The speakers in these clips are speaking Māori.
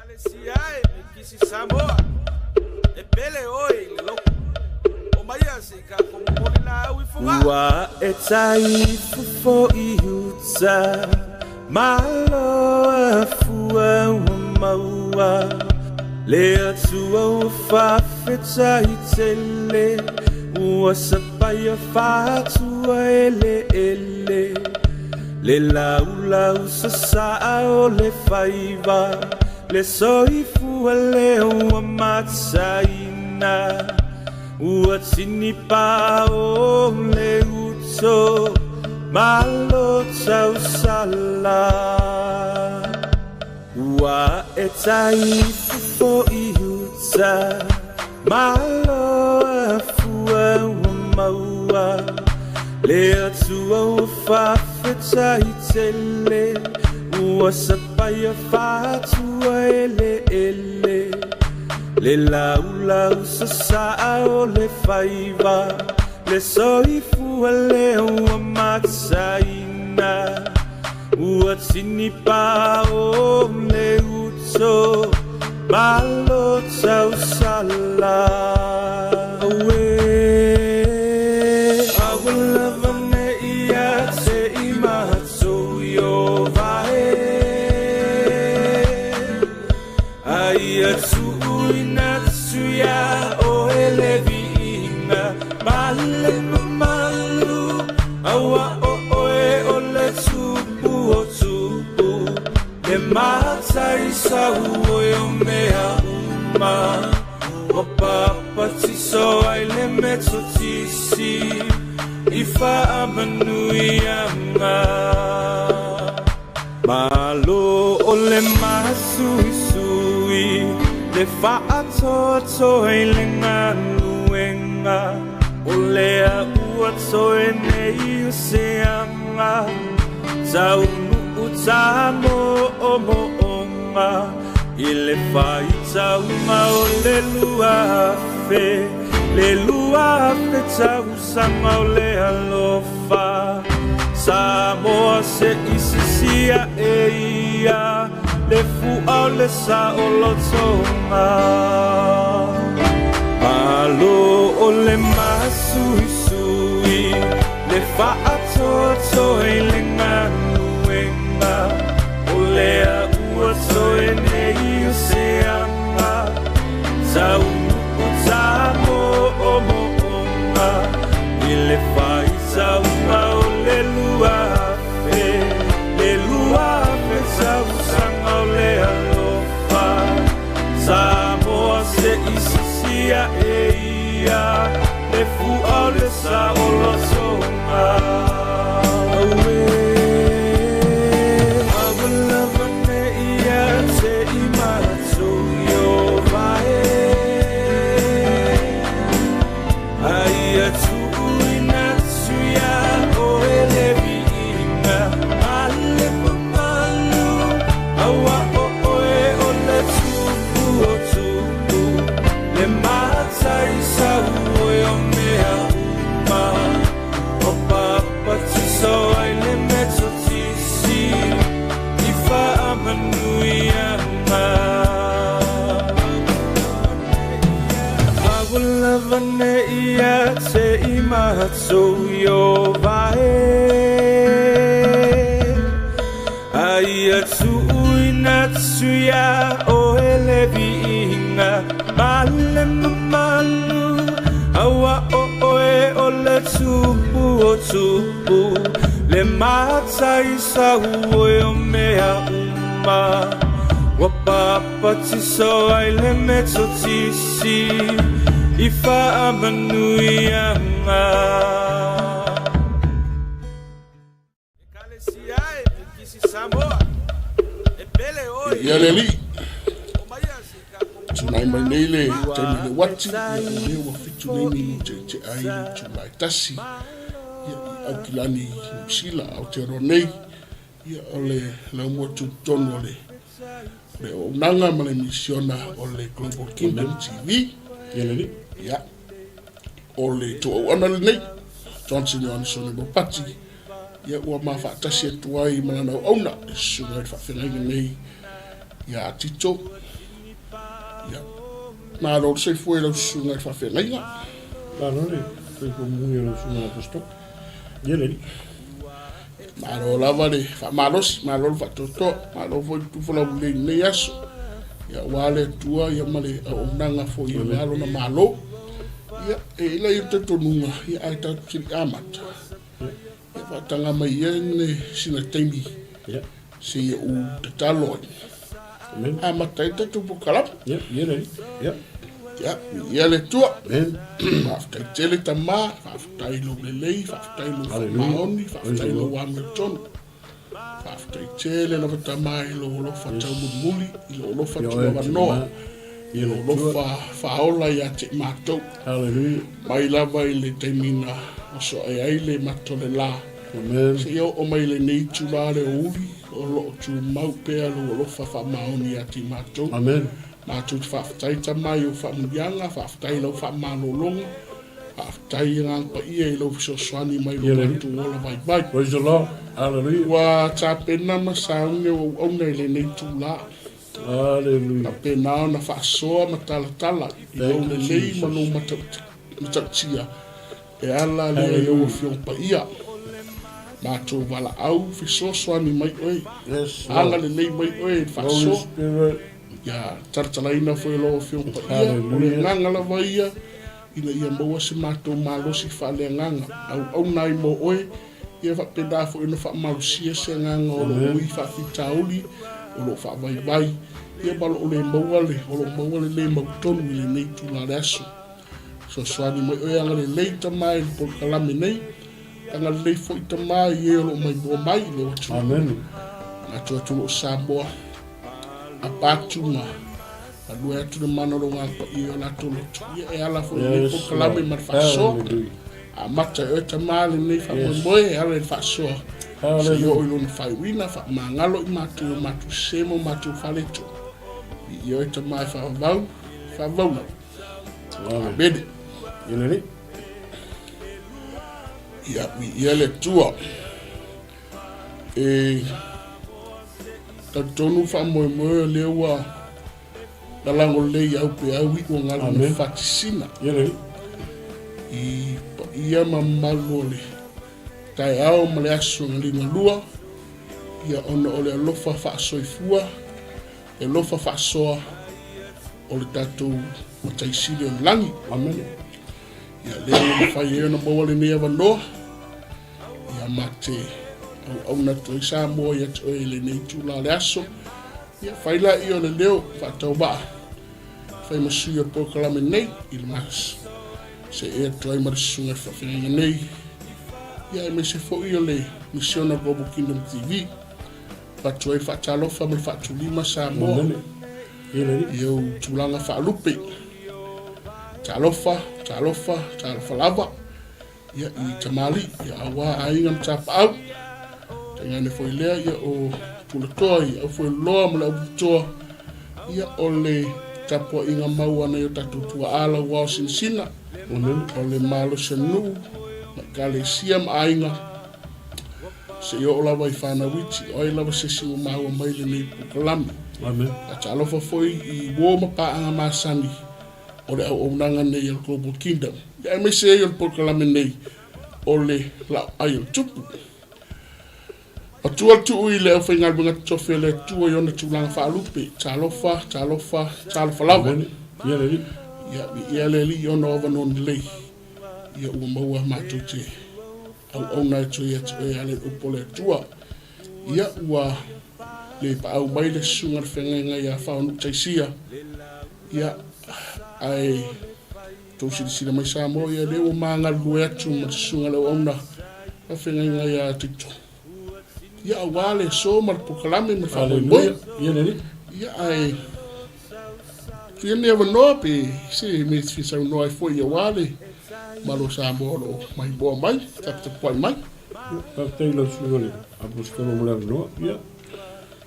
𝚘𝗚𝗦𝗚 𝚘𝗚𝗦𝗚 le lau sasa o le faiva le soifua leo a matsaina ua tini pa o le uto malo tau sala ua e taifu fo I uta malo a fua ua maua le atua ua 𝚘𝗚𝗦𝗖𝗟𝗔𝗜𝗚 ua sapaia fatua ele le lau sasa'a o le faiva le soifua leo ua matsaina ua tini pa o le uto malo tau sala Malo o le masui le whaatoa I le ngaluenga o lea ua toe nei o se anga tau nuu tamo o moonga I le whai taunga o le luafe tau sanga o le alofa Samoa se isisia ia le fu'a o le sa'olotonga Alo o le masuisui le whaatoa I le ngaluenga o lea ua toe nei o se anga tau nuku tamo o moonga I le whai taunga o le luafe tau sanga o le alofa Samoa se isisia ia le fu'a o le sa'olotonga Aia tu'uinatsuya o ele vi'inga Male mamalu Awa o oe o le tupu o tupu Le matai sa uoe o mea uma Wapapa tiso ai le meto tisi Ifa amanui anga Yaleli Tunai mai neile Taimi le wati Ia wa fitu neini Te ai Tunai tasi Ia au kilani Msila au te ronei Ia ole Laumua tutonu ole Le o nanga ma le misiona O le Global Kingdom TV Yaleli Ia ole to o ana le nei Johnson Johnson e mopati Ia ua mawhaatasi atuai Manana o auna Sungai whawhengai nei Ia atito Ia. Nā rō se fue lau sunga e whawhenga. Nā se ko mungi lau sunga e pasto. Ia lei. Nā rō lava le whamarosi, nā rō whatoto, nā rō foi tufula ule nei aso. Ia wale tua, ia male a onanga fo i me alo na malo. Ia e ila i te tonunga, ia ai tau kiri amata. Ia whatanga mai ia ne sina teimi. Ia. Se ia u te taloi. Amata i te tupu kalap. Ia, ia lei. Ia. Ia, ia le tua. Whaftai tele ta mā, whaftai lo lelei, whaftai lo whamaoni, whaftai lo wametonu. Whaftai tele na wata mā i lo olofa tau muli, i lo olofa tua wanoa. I lo olofa whaola i a te mātou. Hallelujah. Mai lava i le teimina, o so e aile matole la. Se iau o mai le nei tūlare o uri, o lo tū mau pēa lo olofa whamaoni a te mātou. Amen. Mātou te whaftai ta mai o whamunianga, whaftai lau whamalolonga, whaftai ngangpa ia i lau fisoswani mai lo mātou ola vai vai. Praise the Lord. Hallelujah. Wa tā pena masaunge o auna i le nei tūla. Hallelujah. Na pena o na whaasoa matalatala, i au le lei manu matautia. E ala lea i au whiongpa ia. Mātou wala au fisoswani mai oi. Yes. Anga le lei mai oi, whaasoa. Holy Spirit. Ia taratalaina foi lo whiongpa ia, o le nganga lava ia, ina ia maua se mātou malosi whaaleanganga. Au nai mo oe, ia whapenda fo ina whamalosia se nganga o lo ui whawhitauli, o lo whawaiwai. Ia balo o le maua le mautonu i le nei tūla le aso. So swani mai oe anga le leita mai, le polkalame nei, anga le fo ita mai, e o lo mai boa mai, le o tūla. Amen. Nga tūla o Samoa. A patuma a lua atu na mana ro ngapa i o la tolo tu ia e ala fo ni po kalame mar faso a mata e ta male nei fa mo e ala fa so se yo i luna fai wina fa mangalo i matu semo matu faleto i o ta mai fa vau a bede Ia ia le tua e ta tonu fa mo le wa la lango le ya pe au i ko ngalo na fatisina i ia mamalo le tai au male aso ngali na lua ia ona ole lofa fa soifua e lofa fa soa ole tatu o tai sile langi Amen. ia le fa ye na bo le ne va no ia mate au na to sa mo ia to ele nei tula le aso ia faila i o le leo fa tau ba fai masuia po kalame nei il mas se e to ai marsunga fa fina nei ia me se fo i o le misiona Global Kingdom TV pa to ai fa talo fa me fa tulima sa mo ia tulanga fa lupe talofa lava ia i tamali ia awa ainga mtapa au tengane foi lea ia o pulatoa ia foi loa mala utoa ia ole tapo inga mau ana yo tatutua ala wao sinsina ole malo senu makale siam ainga se yo olava i whana witi oi lava se si o maua maile nei pukalami a talofa foi i woma paanga masani ole au onanga nei al Global Kingdom ia me se yo pukalami nei ole LAOAI al TUPU a tua tu i le au whainga bunga tofe le tua i ona tūlanga whaalupe talofa lava ia le li i ona ova non lei ia ua maua mātou te au nai tu ia tu e ale upo le tua ia ua le pa au mai le sunga whenga ia whaonu taisia ia ai tau siri mai Samoa ia le ua maanga lue atu ma sunga le ona a whenga ia tito ia wale so mar pukalame me fa boy ia ai ia never know pe se me fisa no ai foi ia wale malo sa bolo mai bo mai tapte poi mai pa telo sugole apostolo mo no ia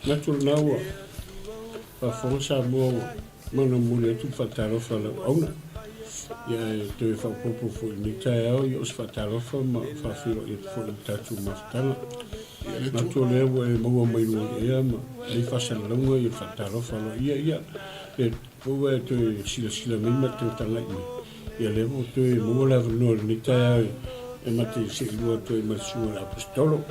natural now pa força bo mano mulher tu fatalo fala ona ia te fa popo foi ni tai au os fatalo fa filo it for tatu maftana na to le wo e mo mai lo e ma le fa sa la ngo e fa ta ro fa lo ia e po e to sila mai ma te ta lai ia le mo to e mo la no ni ta e ma te se lo to e ma su la apostolo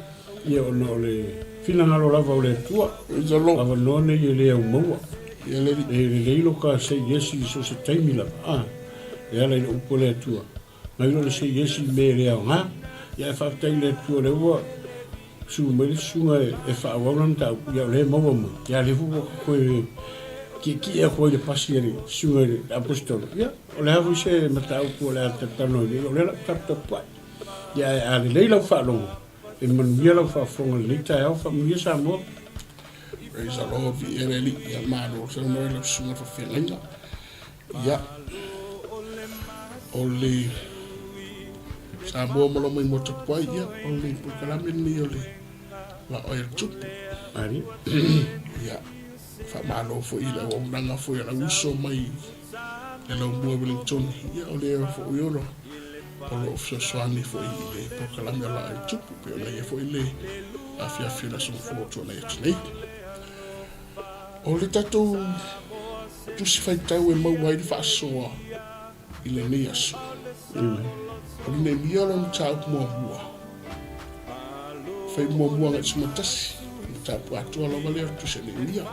ia no le fina na lo la va le tua Praise the Lord. ava no ne ia le mo Ia le le lo ka se yesi so se taimi la ia le upo le tua mai lo se yesi me le nga ia fa tai le tua le wa su me su e fa wa non ta ia le mo ia le fu ko ki e ko le pasieri su le apostolo ia o le havu se mata upo le ta no le la ta pa ia le la fa lo e man ia la fa fonga le ta fa mi sa mo. Praise the Lord, vi ereli ia malo so no le sunga fa felinga ia ole sa bo mo mai mo te pai ia ole po kala ni ole la oil tupu Ari ia fa malo fo ila o nanga fo ia la uso mai le lo mo Wellington ia ole fo iolo o so swani fo ile po kala me la tupu pe ole fo ile afia fina so fo to na nei o le tatou tusi faitau e mauai le whaasoa i le nei aso. O le nei mia la mtau mua. Fai mua ngai sumatasi. Mtau atua la wale atu se le mia.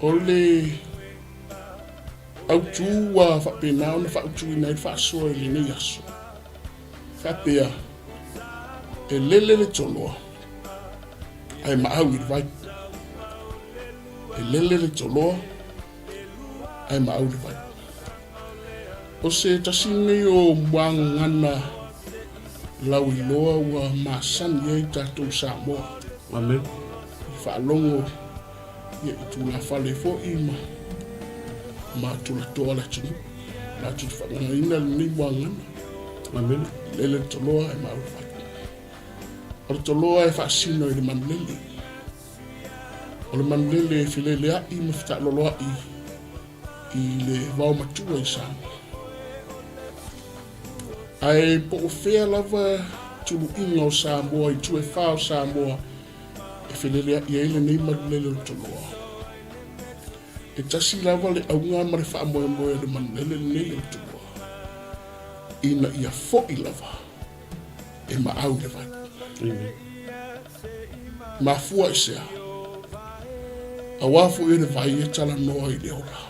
O le autu wa whapena ona whautu i nei whaasoa i le nei aso. Whapea e lele le toloa. Ai maau i le vai. E lele le toloa ai maau le vai. O se tasine o mwangana lau i loa ua masani e tatou Samoa. amen I whaalongo ia i tūla whale fo i ma tūla toa la tunu. La tūla whangaina ni mwangana. amen Lele le toloa ai maau le vai. O le toloa e whaasino i le manlele. O le manlele e whilele a i mawhita loloa i le wau matua i Samoa. Ai po o whea lava tulu inga o Samoa i tue whao Samoa e whilele a i eile nei manlele o toloa. E tasi lava le aunga mare wha moe moe le manlele nei o toloa. Ina ia fo i lava e maau le vai. amen Ma fua i sea. A wafu i le vai e tala noa i le ola.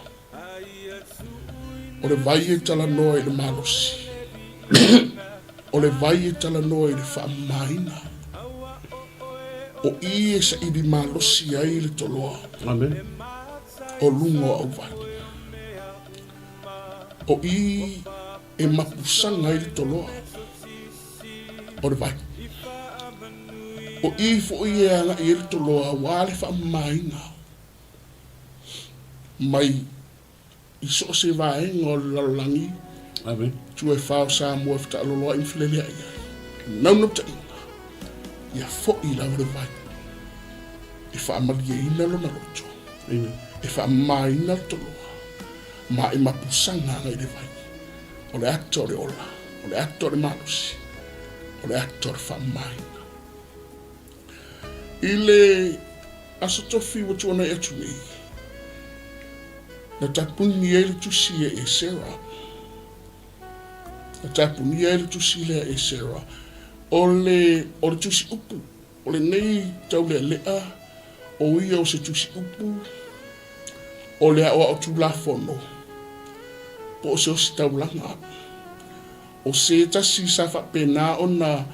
O le vai e tala noa i le malosi. O le vai e tala noa i le whaamaina. O i e sa i li malosi ai le toloa. amen O lungo au vai. O i e mapusanga i le toloa. O le vai. O i fo i e anga i le toloa wa le whaamaina. Mai i so se vaenga o lalolangi amen tue whao Samoa whita aloloa i whilele ai. Naunau ta inga. Ia fo i lau le vai. E whaamari e ina lo na roto. amen E whaamaina toloa. Ma e mapusanga ngai le vai. O le ato le ola. O le ato le malusi. O le ato le whaamaina. I le asotofi watu ana e atu nei. Na tapuni e le tusi e 𝚟𝚑𝚍. Na tapuni e le tusi le 𝚟𝚑𝚍. O le tusi upu. O le nei tau le lea. O ia o se tusi upu. O le awa o tula fono. Po o se o si taulanga. O se tasi sa whapena o na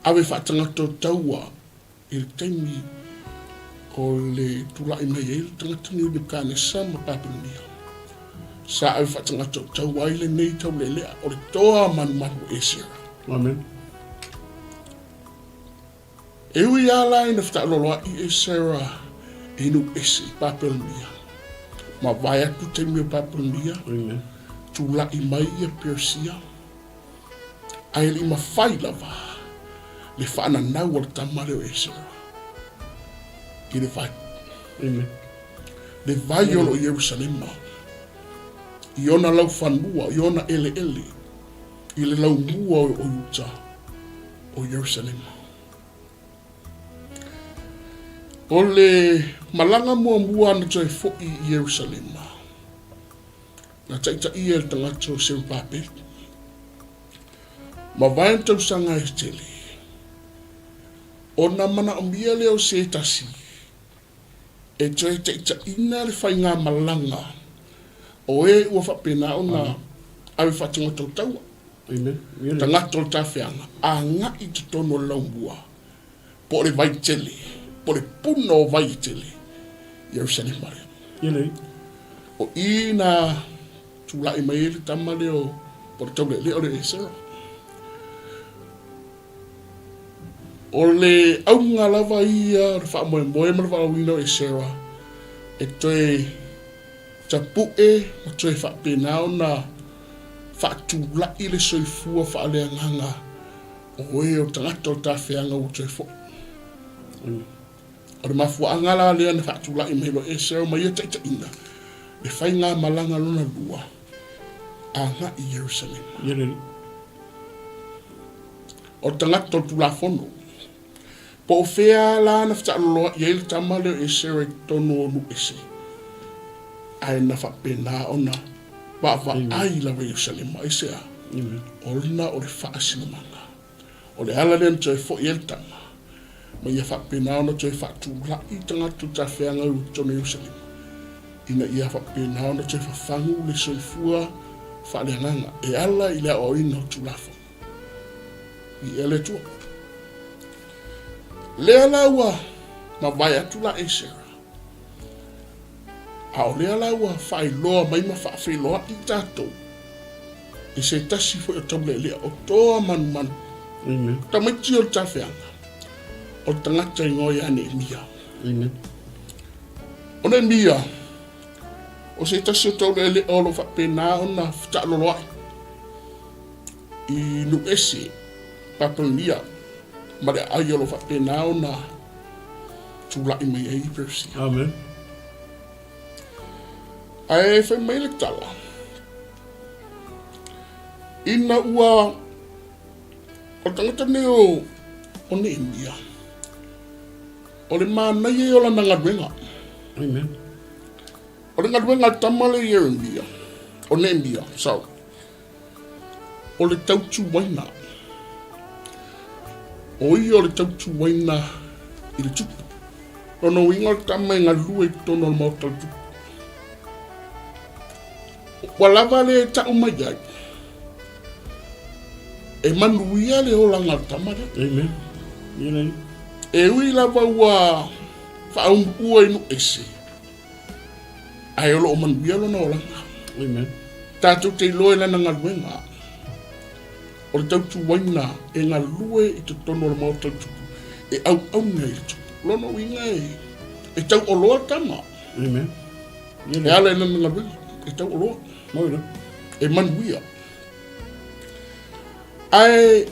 awe whatangato taua. I le taimi o le tula i mai e le tangatini o le kane sama papinia. Sa awe whatangato taua i le nei tau le lea. O le toa manu 𝚟𝚑𝚍. amen E ui ala ina whaaloloa i 𝚟𝚑𝚍 inu ese papinia. Ma vai atu taimi o papinia. amen Tula i mai i a Persia. Ai li mawhai lava. Le whaananau o le tamare o 𝚟𝚑𝚍. I le vai. amen Le vai o lo Jerusalema. I ona lau whanua, i ona ele. I le lau mua o Utah. O Jerusalema. O le malanga mua na toi fo I Jerusalema. Na taita I el tangato seu pape. Ma vai tau sanga e tele. O na mana umbia leo se tasi. E toi taita ina le whainga malanga. O e ua whapena o na awe whatinga tau taua. Tangato ta whianga. A nga I te tono laumbua. Po le vai tele. Po le puna o vai tele. Jerusalem mare. O ina tula I mai le tama leo. Po le tau le o le esera. O le aunga lava ia le wha moe moe ma le wha wina o esera. E toe TUPU ma toe wha pena o na wha tula I le soifua wha le anganga. O e o tangata o ta whianga o toe fo. O le mafua angala lea na wha tula I mai lo esera ma ia taita ina. Le whainga malanga lona lua. Anga I Jerusalem. O tangata o tula fono. Po fea la na fta lo ye le tama le esere tono lu ese. Ai na fa pena ona ba ai la Jerusalem ese a. Olna o le fa asinamanga. O le ala le toi fo ye le tama. Ma ia fa pena ona toi fa tu la I tanga tu ta fea nga tono Jerusalem. Ina ia fa pena ona toi fa fangu le soifua fa le nganga. E ala I le o ina tu la fo. I ele tua. Lea laua ma vai atu la esera. A o lea laua whai loa mai ma whawhi loa I tātou. E se tasi fo o tau lea o toa manu manu. Ta mai ti o ta whianga. O tangata I ngoi ane mia. O ne mia. O se tasi o tau lea o lo whapena o na whata loloai. I nu ese papalia. Ma le ai alo whapena o na tula I mai ai persi. Amen. Ai whai mai le tala. Ina ua o tangata neo o ne India. O le mānai e o la nangaruenga. Amen. O le ngaruenga tamale e India. O ne India, sao. O le tautu waina. O I o le tautu waina I le tupu. Rono winga o tama I ngā lua I tono o mau tau tupu. Walava le tau mai ai. E manuia le o langa o tama le. Amen. E ui lava ua whaungu ua inu ese. Ai o lo o manuia lo na o langa. Amen. Tātou te loe lana ngā luenga. O le tautu waina e ngā lue I te tono o mau tau tupu. E au ngai le tupu. Lono winga e tau o loa tama. Amen. E ala e nana ngā luenga. E tau o loa. Moira. E manuia. Ai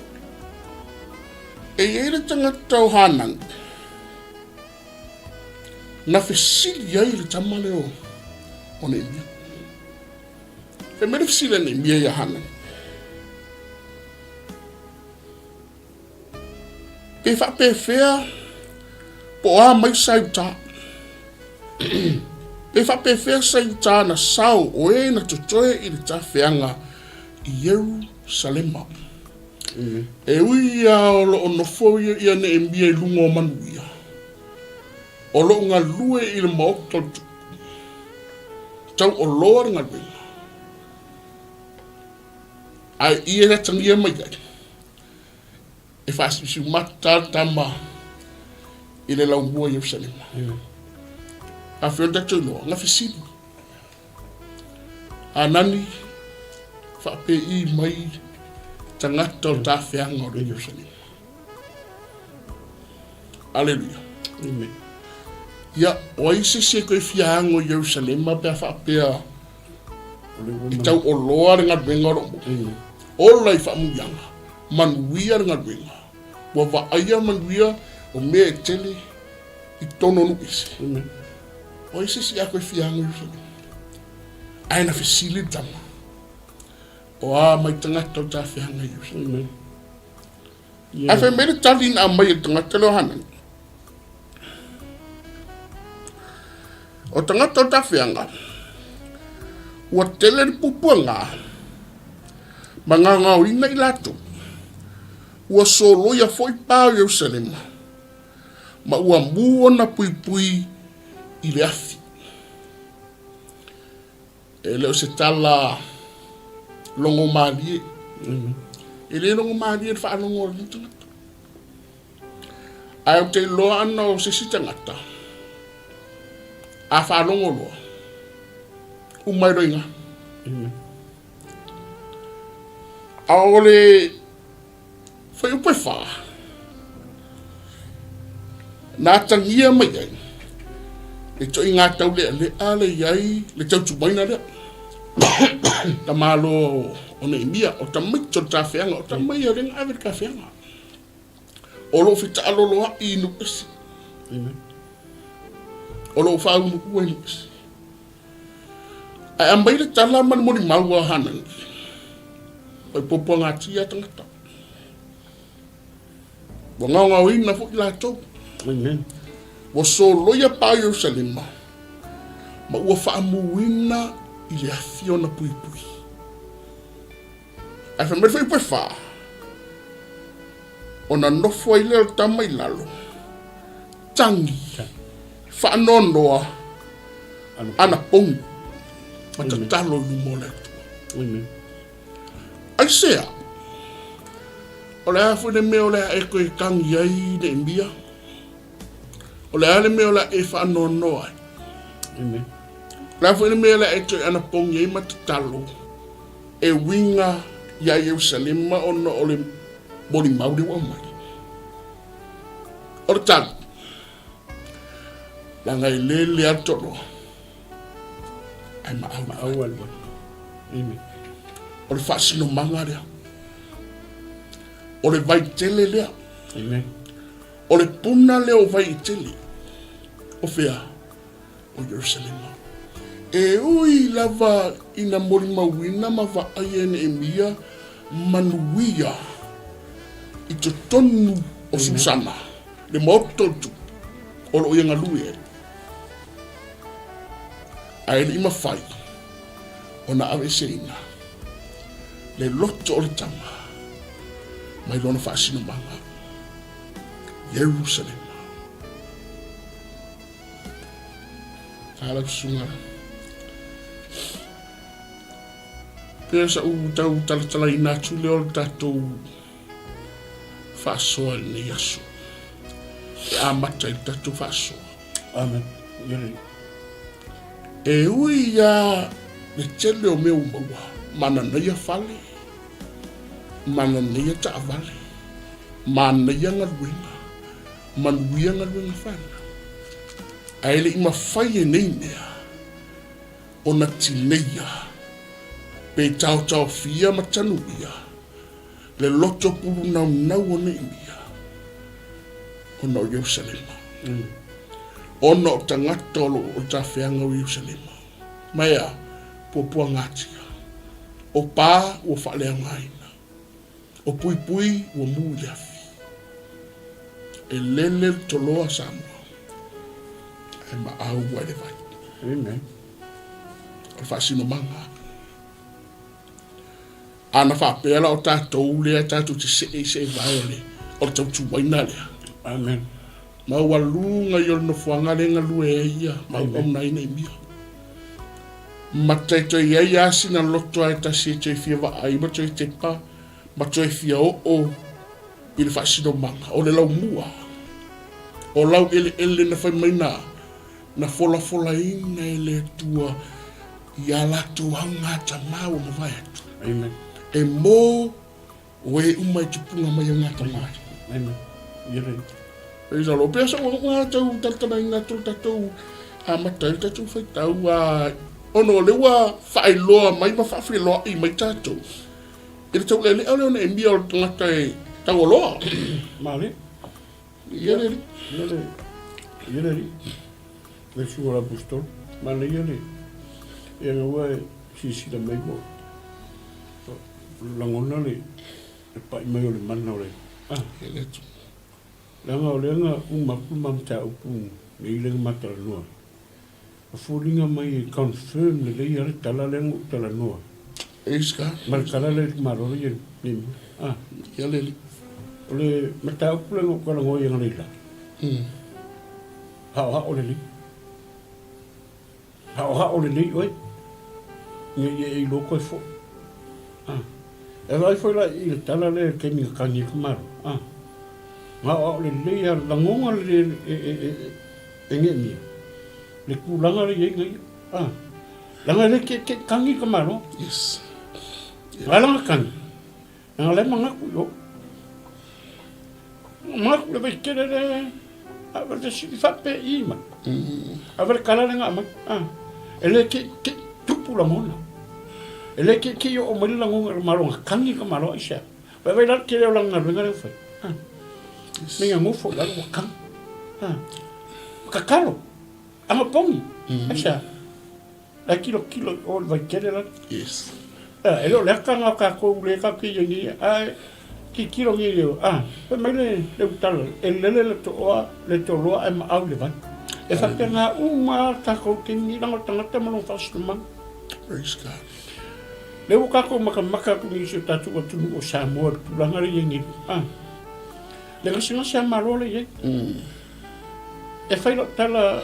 e ele tangata o hanang. Na fesili ai le tama leo o ne mia. E mele fesili ne mia ia hanang. Pe fa pe fea po a mai sai ta. Pe fa pe fea sai ta na sao o e na totoe I le ta feanga I Jerusalem. E ui a o lo ono fo ia ne e mia I lunga o manuia. O lo ngā lue I le maokta tau o loa ngā lue. Ai I e ratangia mai ai. E whaasipisu mata tama I le laumua Jerusalem. A whionda tau loa, ngā whisiri. A nani, whape I mai tangata o tā whianga o le Jerusalem. Alleluia. Amen. Ia, o aise se koe whianga o Jerusalem, ma pia whapea I tau o loa ringa duenga romo. O lai whamuianga, manuia ringa duenga. Wa vaaya manuia o mea tele I tono nu ese. O ese si a koe whianga Jerusalem. Ai na whisili tama. O a mai tangata o tā whianga Jerusalem. A whai mele talina a mai tangata leo hanan. O tangata o tawhianga. Ua tele ni pupuanga. Manganga o ina i lato. Ua solo ia foi pao Yerusalema. Ma ua mua na pui pui i le afi. E leo se tala longo malie. E le longo malie e wha longo ni tangata. Ai o te loa ana o se si tangata. A wha longo loa. Umai roinga. A ole whai upe wha. Nā tangia mai ai. Le to i ngā tau lea lea le iai le tau tumaina lea. Ta malo o ne imia o ta mai to ta whianga o ta mai o renga awe ka whianga. O lo fita alolo a i nukesi. O lo wha unuku e nukesi. Ai ambai le tala man mori maua hanan. Pai popo ngā tia tangata. Wa ngau ngau ina fu i la tau. Amen. Wa so loia pa Yerusalema. Ma ua whaamuina i le afio na pui pui. Ai whamere whai pui wha. O na nofo i leo tamai lalo. Tangi. Whaanonoa. Ana pongu. Ma ta talo i mo le tua. Ai sea. O le afu ne meo le a eko i kangi ai ne imbia. O le ale meo la e whaanonoa. Le afu ne meo la e toi ana pongi i matatalo. E winga ia Yerusalema ona o le mori mauri wa mai. O le tali. Langa i le atono. Ai maau alwa. O le whaasino manga rea. O le vai tele lea. O le puna leo vai tele. O fea. O Yerusalema. E ui lava ina mori mawina ma va aiene e mia manuia. I to tonu o Susana. Le maototu. O lo ianga lue. Ai le ima fai. O na awe seina. Le loto o le tama. Mai lona whaasino manga. Jerusalem. Kala kusunga. Pea sa tau talatala ina tule o le tatou whaasoa ne yasu. E amata i tatou whaasoa. Amen. E ui ya le tele o meu maua. Mana neia fale. Mana neia taavale. Mana neia ngaluenga. Manuia ngaluenga whana. Aele ima whai e nei mea. O na tineia. Pe tau tau fia matanu ia. Le loto pulu nau nau o nei mea. O na o Yerusalema. O na o tangata o ta whianga o Yerusalema. Maia, pupua ngatia. O pā o whalea ngaina. O pui pui o mu leafi. E lele toloa Samoa. E maau wale vai. Amen. O whaasino manga. Ana whapela o tātou lea tātou te se vai ole. O tau tuwaina lea. Amen. Mau walunga i ono whanga renga lue e ia. Mau omna ina i mia. Matai toi iei asina loto ai tasi e toi fia wa ai. Ma toi te pa. Ma toi fia o. I le whaasino manga. O le lau mua. O lau ele na whai maina. Na fola ina ele tua. I ala tuanga ta mau ma vai atu. Amen. E mo o e umai tupunga mai o ngata mai. Amen. Yere. E sa lo pesa o ngata tatana inga tatou a matai tatou fai tau a ono lewa fai loa mai ma fai loa i mai tatou. E tau le ole ona e mia o ngata e tau loa. Male. Yere. Yere. Le suora apostol. Male yere. E ngua si da mai mo. Langona le pa mai o le mana o le Ele tu. langa o lenga uma puma mta upu nei le mata noa fulinga mai confirm le lei ale tala le ngu tala noa. Eska. Mal kala le maro le ni. Ya le. Ole mata upule ngo kala ngo yang le la. Ha ole li. Ha ole li oi. Ye lo ko fo. E vai foi la I tala le ke mi kangi kumaro. Nga ole li ya la ngonga le engeni. Le kulanga le yengi. Langa le ke kangi kumaro. Yes. Langa kangi. Nga le manga ku yo. Mak le vai kere le aver de si fa pe ima. Aver kala nga ma. Ele ke tupu la mona. Ele ke yo o mali la ngonga maro kangi ka maro isa. Vai la ke le langa venga le fa. Menga mo fo la ko kan. Kakalo. Ama pongi. Isa. La kilo o vai kere la. Yes. Ele le kanga ka ko le ka ki yengi ai ki kilo ngi leo pe mai le utalo le to loa e ma au le vai e fa tena uma ta ko ki ni na tanga te mo fa stuma Praise God. le ka ko maka ku ni se tatu o tu o sa mo tu la ngari yengi le ka sina sa ma lo le ye e fa lo tala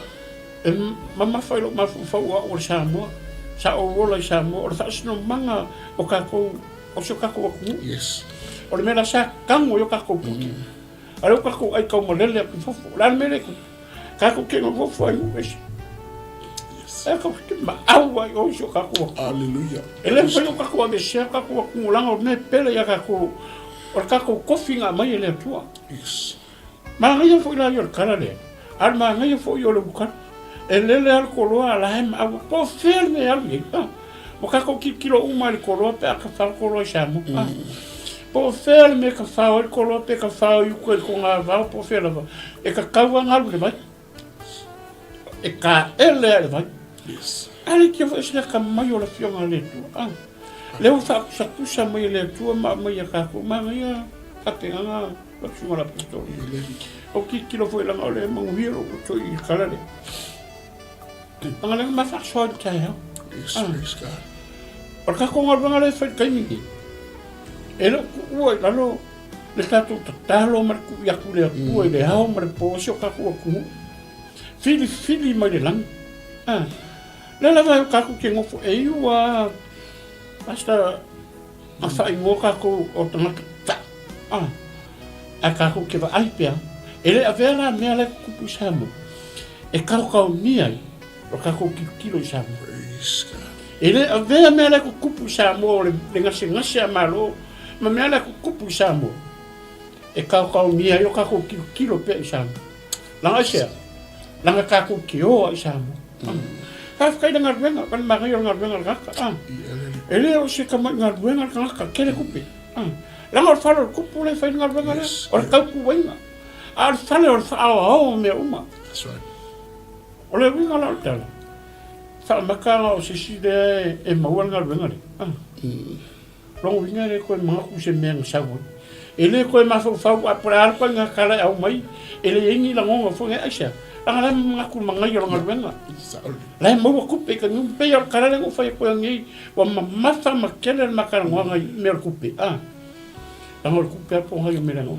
mama fa lo ma fa o sa mo sa o lo sa mo o fa sino manga o ka ko o so ka ko ku Yes. O le mera sa kango yo kako puki. Alo kako ai kau malele aku fofo. Lan mere ku. Kako ke no fofo ai uesi. Yes. E kako ke ma awa yo so kako. Hallelujah. Ele foi o kako ave se kako ku langa o me pele ya kako. O kako kofinga mai ele tua. Yes. Ma ngai foi la yo kala le. Al ma ngai foi yo le bukan. Ele le al koloa la hem awa po ferme al ye. O kako kilo uma le koloa pe aka fa koloa shamu. Po fer me ka fa o kolo pe ka fa o ko nga va po fer va e ka kawa ngalu le vai e ka ele le vai Yes. ale que foi se ka mai o la fiona le tu le o fa sa tu sa mai le tu ma mai ka ko ma ya ka te nga la fiona la pistola o ki kilo foi la ngale ma ngiro o to I kala le ngale ma fa so ta ya Yes. Praise God. o ka ko ngale fa ka ni ele ua lalo le tatu tatalo mar ku ya ku le ku le hao mar po so ka ku fili mai le lang le la vai ka ku ke ngofo e ua basta a fa I ngo ka ku o tanga ta a ka ku ke va ai pia ele a vera me ale ku pu samo e ka mi ai o ka ku kilo samo Praise God. ele a vera me ale ku pu samo le ngasi amalo ma me ala kupu samo e ka mi yo ka ko kilo pe samo langa sia langa ka ko kio samo ka ka dengar benga kan ma yo ngar benga ka ele o se ka ma ngar benga ka kele kupe langa falo kupu le fa ngar benga o ka ku benga al falo o me uma That's right. o le benga la tala fa ma ka o se si de e ma ngar benga Long winga le ko ma ku se meng sa wo ele ko ma fa pra ko nga kala au mai ele yengi la ngo fo nga asia la nga ku ma nga yo nga benga la mo ku pe ka nu pe yo kala le ko fa ko ngi wa ma fa ma kele ma kala nga me ku pe la ngo ku pe po nga yo me la ngo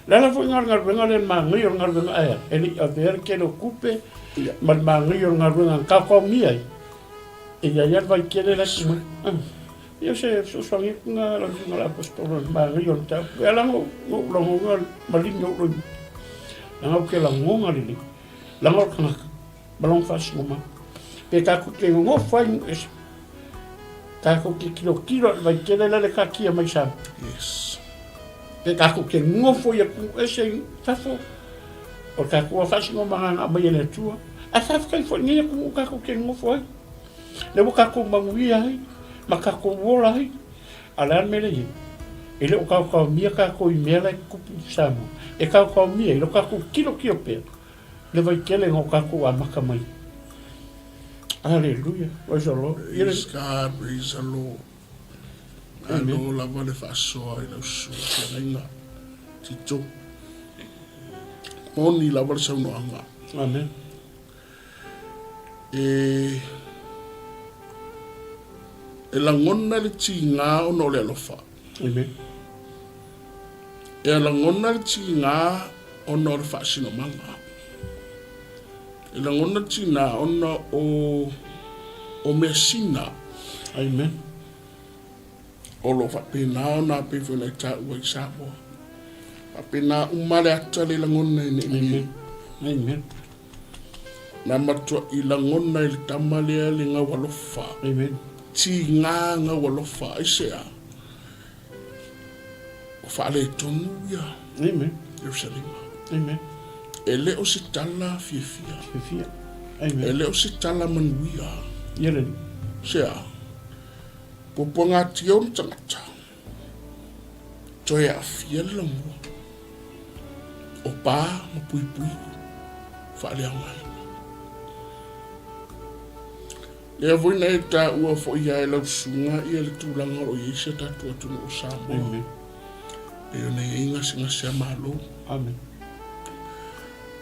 la fo nga benga le ma nga yo nga benga ele a ver que lo coupe ma nga yo nga benga ka ko mi ai e ya va kele la sima yo se soangi nga la apostolo ma yo ta la ngo lo ngo malinho lo nga ke la ngo ali la ngo kana balong fas ngoma pe ka ku ke ngo fa es ka ku ki kilo va kele la ka ki mai sa Yes. pe ka ku ke ngo fo ya ku ese fa fo o ka ku fas ngoma nga mai le tu a fa ka fo ni ku ka ku ke ngo fo le ka ku mangi ai maka ko wola ai ala mele ye ele o ka mi ka ko mele ku samo e ka mi ele ka ko kilo pe le vai kele ngo ka ko maka mai Hallelujah. Praise the Lord. Praise God. Praise the Lord. Alo la vale fa so ai no su renga tito oni la vale sa no anga Amen. e la ngona le tinga o no le alofa. Amen. E la ngona le tinga o no le fasino manga. E la ngona tina o no o mesina. Amen. O lo fa pena o na pe fele ta ua isamo. Fa pena umale atale la ngona ni. Amen. Amen. Na matua i la ngona i le tamalea le nga walofa. Amen. Ti nga walofa isea. O fa le tonu ya. Amen. Jerusalem. Amen. Ele o se tala fia. Fia. Amen. Ele o se tala manuia. Yelen. Sea. Poponga tion tangata. Toya fia le mo. O pa mo pui. Fa le ngai. Le voina e ta ua fo ia e lau sunga ia le tūlanga o Iesu tatu atunu o Samoa. Amen. E o nei inga singa sea malo. Amen.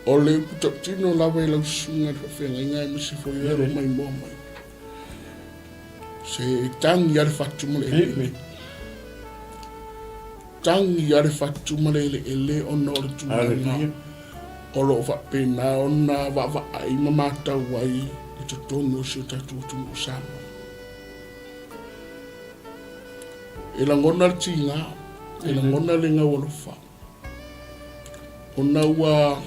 O le puta tino lawa e lau sunga le whawhenga inga e misi fo ia ro mai moa mai. Se tangi are fatu male Amen. Tangi are fatu male ele ona o le tūlanga. Hallelujah. O lo fa pena ona va ai mamata wai. Ito tono si tatu tunu usama. E la ngona le tinga, e la ngona le nga walofa. Ona ua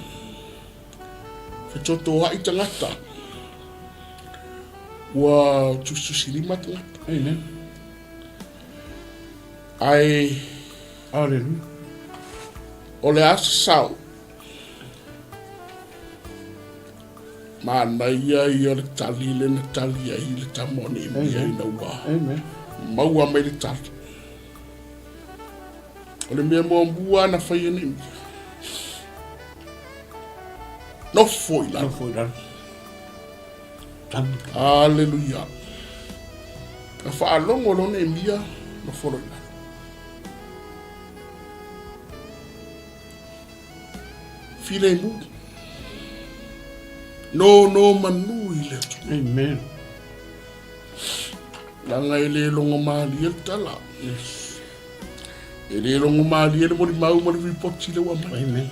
fetoto wa i tangata. Ua tususirima tangata. Amen. Ai, Hallelujah. o le asa sau. Mana ia le tali le na tali ai le tamone ia i na ua. Amen. Maua mai le tali. O le mea mua mbua na whaia ni mia. No foi la. No foi lan. Tam. Hallelujah. Ka whaalongo lo ne mia no folo la. File mu. No manu i le tu. Amen. Langa i le longa maali e tala. Yes. E le longa maali e mori mau mori vipoti le wama. Amen.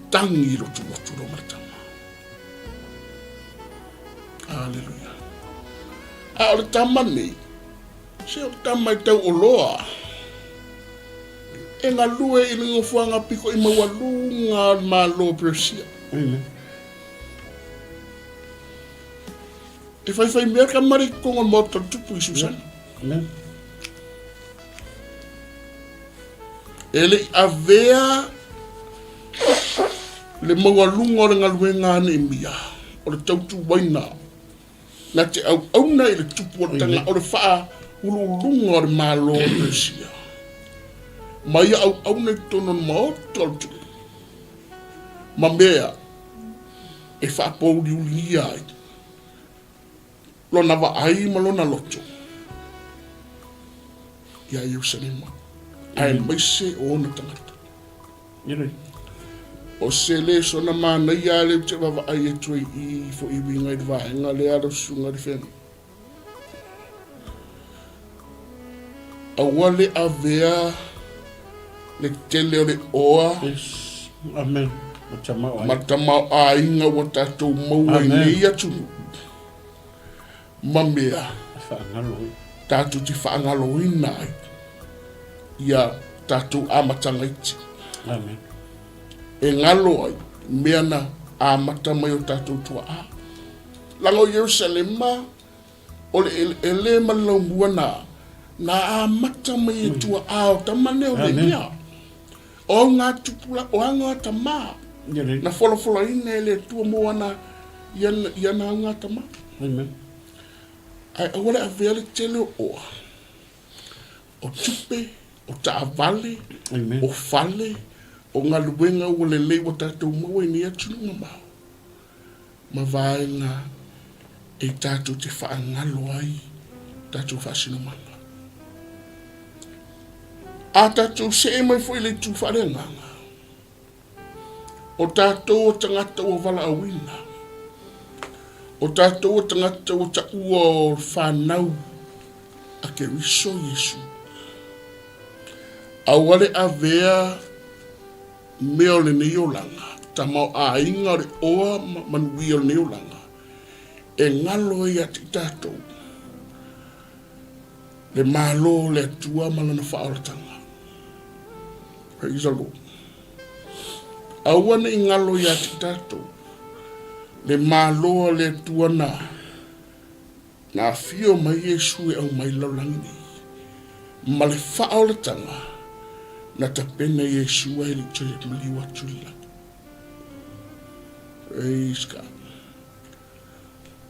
Tangi lo tu lo matama. Hallelujah. A le tama nei. Se o tama i tau o loa. E ngā lue i lingo fuanga piko i mawalunga ma lo presia. Amen. E fai mea ka mari konga mota tupu i Susan. Amen. Ele avea le mawalunga o le ngalue ngane i mia. O le tautu waina. Na te au na i le tupu o tanga o le faa ululunga o le ma lo presia. Mai au nei tono maotol tu. Ma mea e whaapouri uli ai. Lona wa ai ma lona loto. Ia Ierusalema. Ai mai se o ona tangata. Yelen. O se le sona mana ia le te wawa ai e tui i fo i winga i vaenga le ara sunga di whena. Awa le avea le tele o le oa. Yes. Amen. Matamau ai. Matamau a inga wa tatou maua i nei atu. Mamea. Whaangalo. Tatou ti whaangalo i nai. Ia tatou amatanga iti. Amen. E ngalo ai. Mea na amatamai o tatou tua a. Lango Jerusalema. O le ele malau buana. Na amatamai e tua a o tamane o le mea. O ngā tupula o anga tama. Yelen. Na folo ina ele tua moana iana anga tama. Amen. Ai awale avele tele oa. O tupe, o taavale, Amen. o fale, o ngā luenga ua lelei wa tātou maua i ni atununga mau. Ma vaenga e tātou te whaangalo ai, tātou whasinumanga. A tātou se e mai fwoi le tu whare nganga. O tātou o tangata o wala awina. O tātou o tangata o ta ua o whanau a ke riso Yesu. A wale a vea meo le neolanga. Ta mau a inga re oa manuia le neolanga. E ngalo i ati tātou. Le malo le atua malana whaaratanga. Praise the Lord. A wana i ngalo i ati tātou. Le malo le atua na fio mai Yesu e au mai laulangi nei. Ma le whaaratanga na tapena Yesu e li tue maliwa tula. Praise God.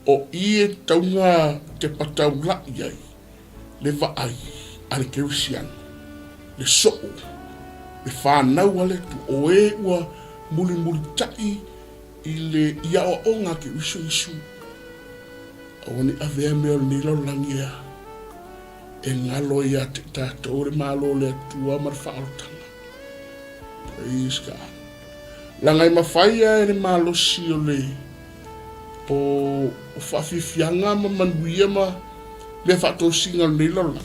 O ie taunga te patau la iai. Le vaai, ale kerisiano, le soo, le whanau ale tu oe ua muli tai i le ia o onga ke isu isu. Awani avea mea ni laulangi ea, e ngalo ia te tātou le malo le atua mar whaarotanga. Praise God. Langai mawhaia e le malo si o le o whawhiwhianga ma manuia ma le whato singa ni lola.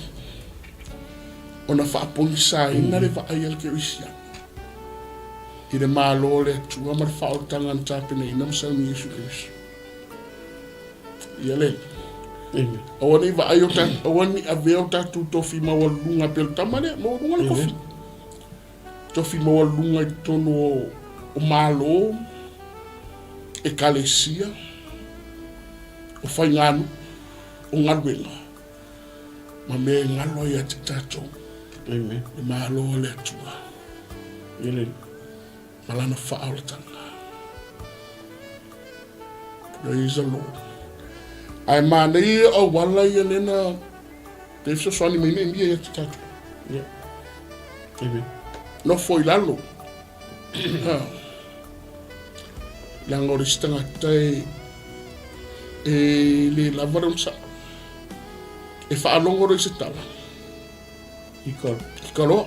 O na whaponi sa ina le whaai al kerisia. I le malo le tua mar whaotanga an tāpina ina msau ni Yesu Kristo. Ia le. Awani whaai o tā, awani a veo tātu tofi mawalunga pel tamane, mawalunga le kofi. Tofi mawalunga i tono o malo, e kalesia, o whainganu, o ngaruenga. Ma me ngalo ia te tātou. Amen. Le malo le atua. Ele. Malana whaaratanga. Praise the Lord. Ai mana ia o wala ia nena te swani me me ia te tātou. Yeah. Amen. No foi lalo. Langor istanga tai e le lavaram sa. E whaalongo roi se tala. Ikaro.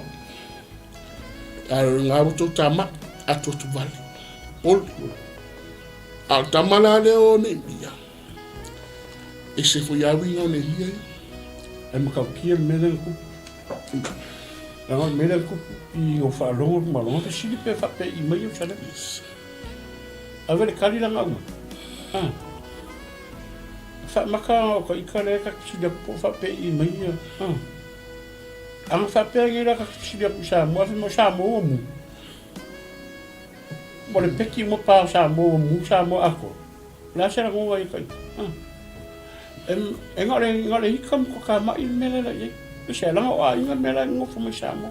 A ngā roto tama ato tu vali. Poli. A tamala leo ne mia. E se foi awi ngau ne lia. E makau kia mele kupu. Ranga mele kupu i o whaalongo malonga te siri pe whape i mai o chale. Awele kari langa uma. Maka ko ikale ka kisida po whape i mai o. Ang whape ngira ka kisida po sa mo sa mo mu. Mo le peki mo pa sa mo mu sa mo ako. La sera ngo i kai. Engale hikam ko ka mai mele la ye. Se langa o inga mele ngo fo mo sa mo.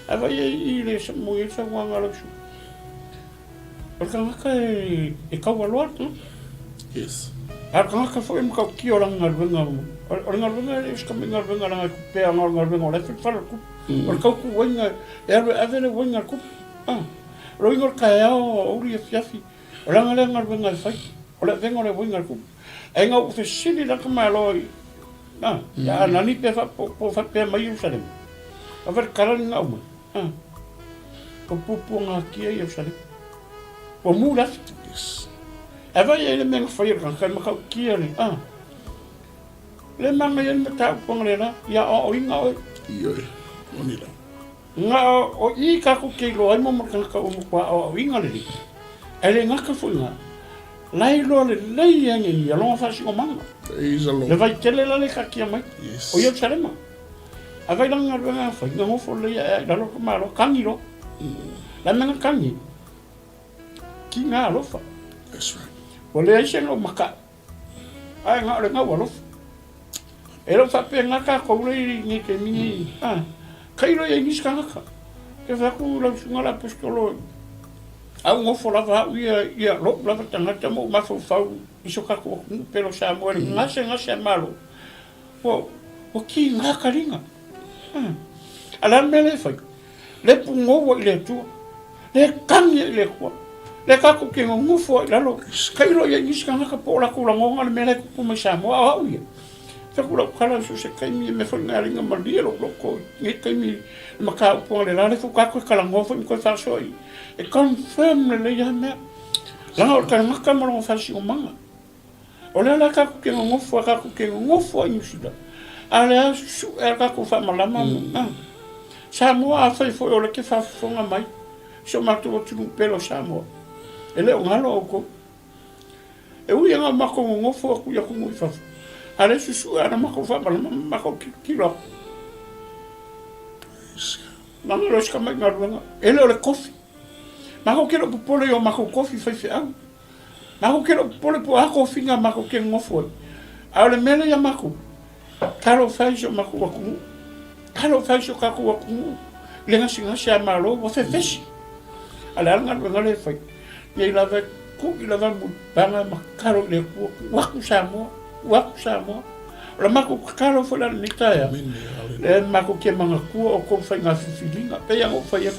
Ava ye i le mo ye sa wanga lo su. Porque ngaka e kaua loa, Yes. Ar ngaka foi mo ka ki ora ngarvenga. Ora ngarvenga e ska ngarvenga langa pe ngarvenga ora fe fala ku. Ora ka ku wenga e le wenga ku. Ro ingor ka o uri fiafi. Ora ngarvenga fai. Ora venga le wenga ku. E nga u fe sili la ka malo. Ya nani pe fa po fa pe mai Jerusalem. A ver karan nga uma. Ko pupu nga ki e Jerusalem. O mura. Yes. Ava ye men fire kan kan maka kiere. Le manga ye mata ponglela ya o inga o. Iyo. Monila. Nga o I ka ku ke lo ai mo kan ka o kwa o inga le. Ele nga ka funga. Lai lo le yang ni ya lo fa si o manga. Praise the Lord. Le vai tele la le ka kia mai. Yes. O yo salema. Ava nga nga fa nga mo fo le ya la lo ma lo kangi lo. La manga kangi. Ki nga lo fa. That's right. O le aise lo maka. Ai nga le nga walo. E lo fa pe nga ka ko le ni ke mi. Kai lo ye ni ska ka. Ke fa ku la sunga la peskolo. Au ngo fo la va ia lo la tanga ta mo ma fo fa iso ka ko pero sa mo nga se malo. O ki nga ka ringa. Ala mele fa. Le pungo wo le tu. Le kangi le ko. Le ka ku ke ngo fo la lo. Kai lo ye ni ska ka po la ku la ngo le mele ku me sa mo a uia. Fa ku la kala so se kai mi me fo nga ringa ma dia lo ko. Ni kai mi ma ka po le la le fu ka ku kala ngo fo ko fa so I. E confirm le ya me. La o ka ma ka mo fa si o manga. O le ala kaku ke ngofo kaku ke ngofo New Zealand. Ale su e kaku fa malama. Samoa a fai foi o le ke fa fonga mai. So matu o tunu pelo Samoa. Ele o ngalo o ko. E ui nga mako ngofo ku ya ku ngui fa. Ale su ana mako fa malama mako kilo. Manga lo ska mai ngaruanga. Ele o le kofi. Mako kilo pole yo mako kofi fai fe au. Mako kilo pole po ako finga mako ke ngofo. Ale mele ya mako. Kalo fai so mako waku. Kalo fai so kaku waku. Lenga singa sia malo wa fe feshi. Ale anga ngale fai. Ye la ve ku ila va banga makaro le ku waku Samoa. Waku Samoa. La mako kalo fo la nitaya. Le mako ke manga ku o ko fai nga filinga. Pe yang o fai ya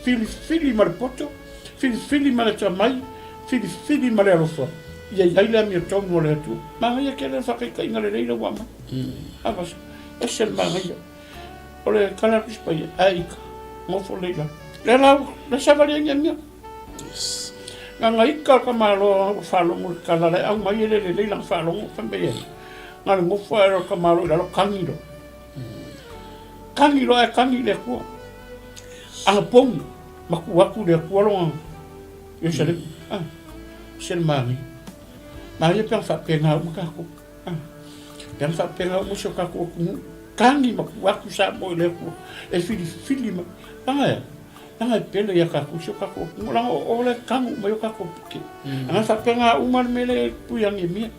fili marpoto. Fili mara mai. Fili mara rofa. Ia la mi tau no le tu. Manga ia ke le fa kai ngale le wa ma. Avas. Esel manga ia. Ole kala pispai ai. Mo fo le la. Le la le savali ngia. Yes. Nga ika ka malo falo mo kala le au mai le lang falo mo fambe. Nga mo falo ka malo la kangiro. Kangiro e kangi le ko. Ang pong makuwaku le ko lo. Yo sele. Sel mari. Mari pe fa penga mo ka ko. Pe fa penga mo so ka ko. Kangi makuwaku sa mo le ko. E fili ma. Tanga pele ya ka ku so ka ko. Mo la o le kangu mo yo ka ko ki. Anga fa penga uman mele pu yang emi.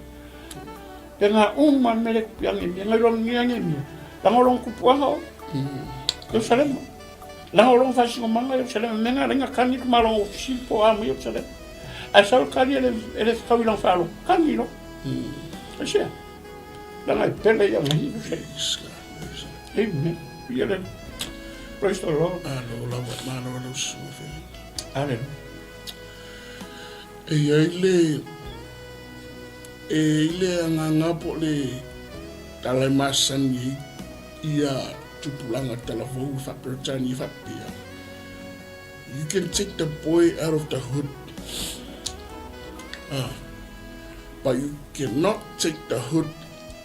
Penga uman mele pu yang emi. Ngalong yang emi. Tangolong ku puanga. Yo sele. Langolong fa si manga yo sele menga lenga kangi malong ofisi po am yo sele. Asal kali ele fa wilang fa lo. Kangi lo. Asia. Langa pele ya ngi yo sele. Amen. Yele. Praise the Lord. Malo sufi. Amen. Ele nganga po le tala masan ia tupulanga tala vo fa pertani fa pia. You can take the boy out of the hood. But you cannot take the hood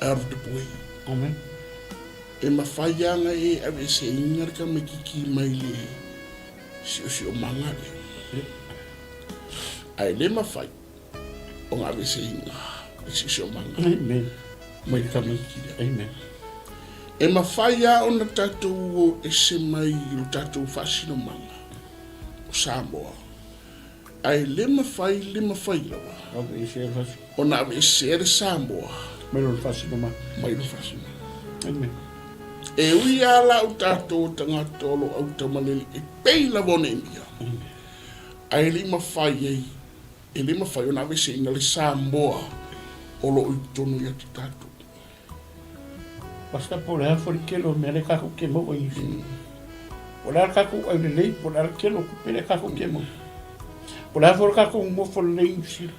out of the boy. Amen. E mawhaianga e awe se ingarika me kiki mai le si o manga le. Ai le mawhai o ngā awe se inga si o manga. Amen. Mai ka mai ki le. Amen. E mawhaia o na tatou o e se mai o tatou whasino manga o Samoa. Ai le mawhai lawa. Awe e se fasi. O na awe se ere Samoa. Mai lo fasi no ma. Mai lo whasino. Amen. E ui ala o tātou tanga tolo au tamalele e peila wone mia. Ai li mawhai ei. E li mawhai o na wese inga le Samoa o lo ui tonu ia te tātou. Basta po le fo kelo me le kako ke mo i. O le kako ai le lei po le kelo ku le kako ke mo. Po le fo kako mo fo le si.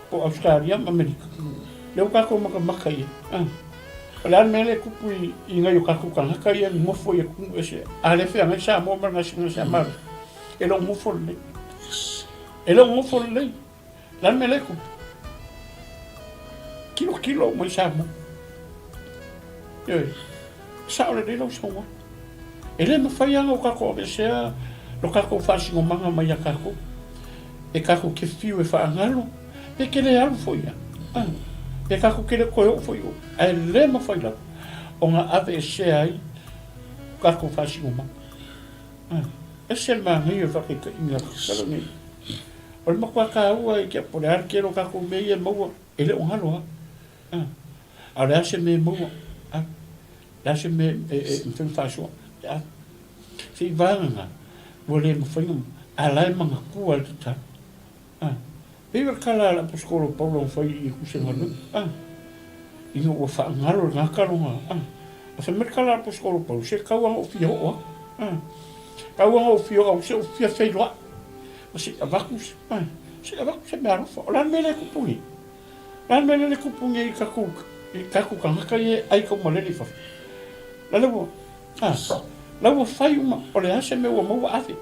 Po Australia Amerika. Le kako maka ye. Ola mele kupu inga yo kaku kanga kaya mofo ya kungu ese ale fe anga sa mo manga singa sa mar elo mofo le elo mofo le la mele kupu kilo mo sa mo yo sa ole de lo so ele me fa yanga o kako ese lo kako fa singa manga mai kako e kako ke fiu e fa angalo e ke le al fo ya e kako ke le koyo fo yo ai le ma foi lá o nga ave se ai kako fasi uma e se ma ngi fa ke inga sala ni o ma kwa ka u ai ke por ar ke lo kako me e mo ele o halo ala se me mo la se me e fin faso ya si vanga vole mo foi ala ma ku al ta Viver kala la poskolo Paulo foi I kusengalu. Ino o fa ngalo nga kalonga. O se merkala la poskolo Paulo se kawa o fio o. Kawa o fio o se o fio feilwa. O se avakus. Se avakus se mero fo. La mele kupungi. La mele kupungi I kaku kanga kai ai ko maleli fa. La lewo. La wo fai uma o le ase me o mo ave.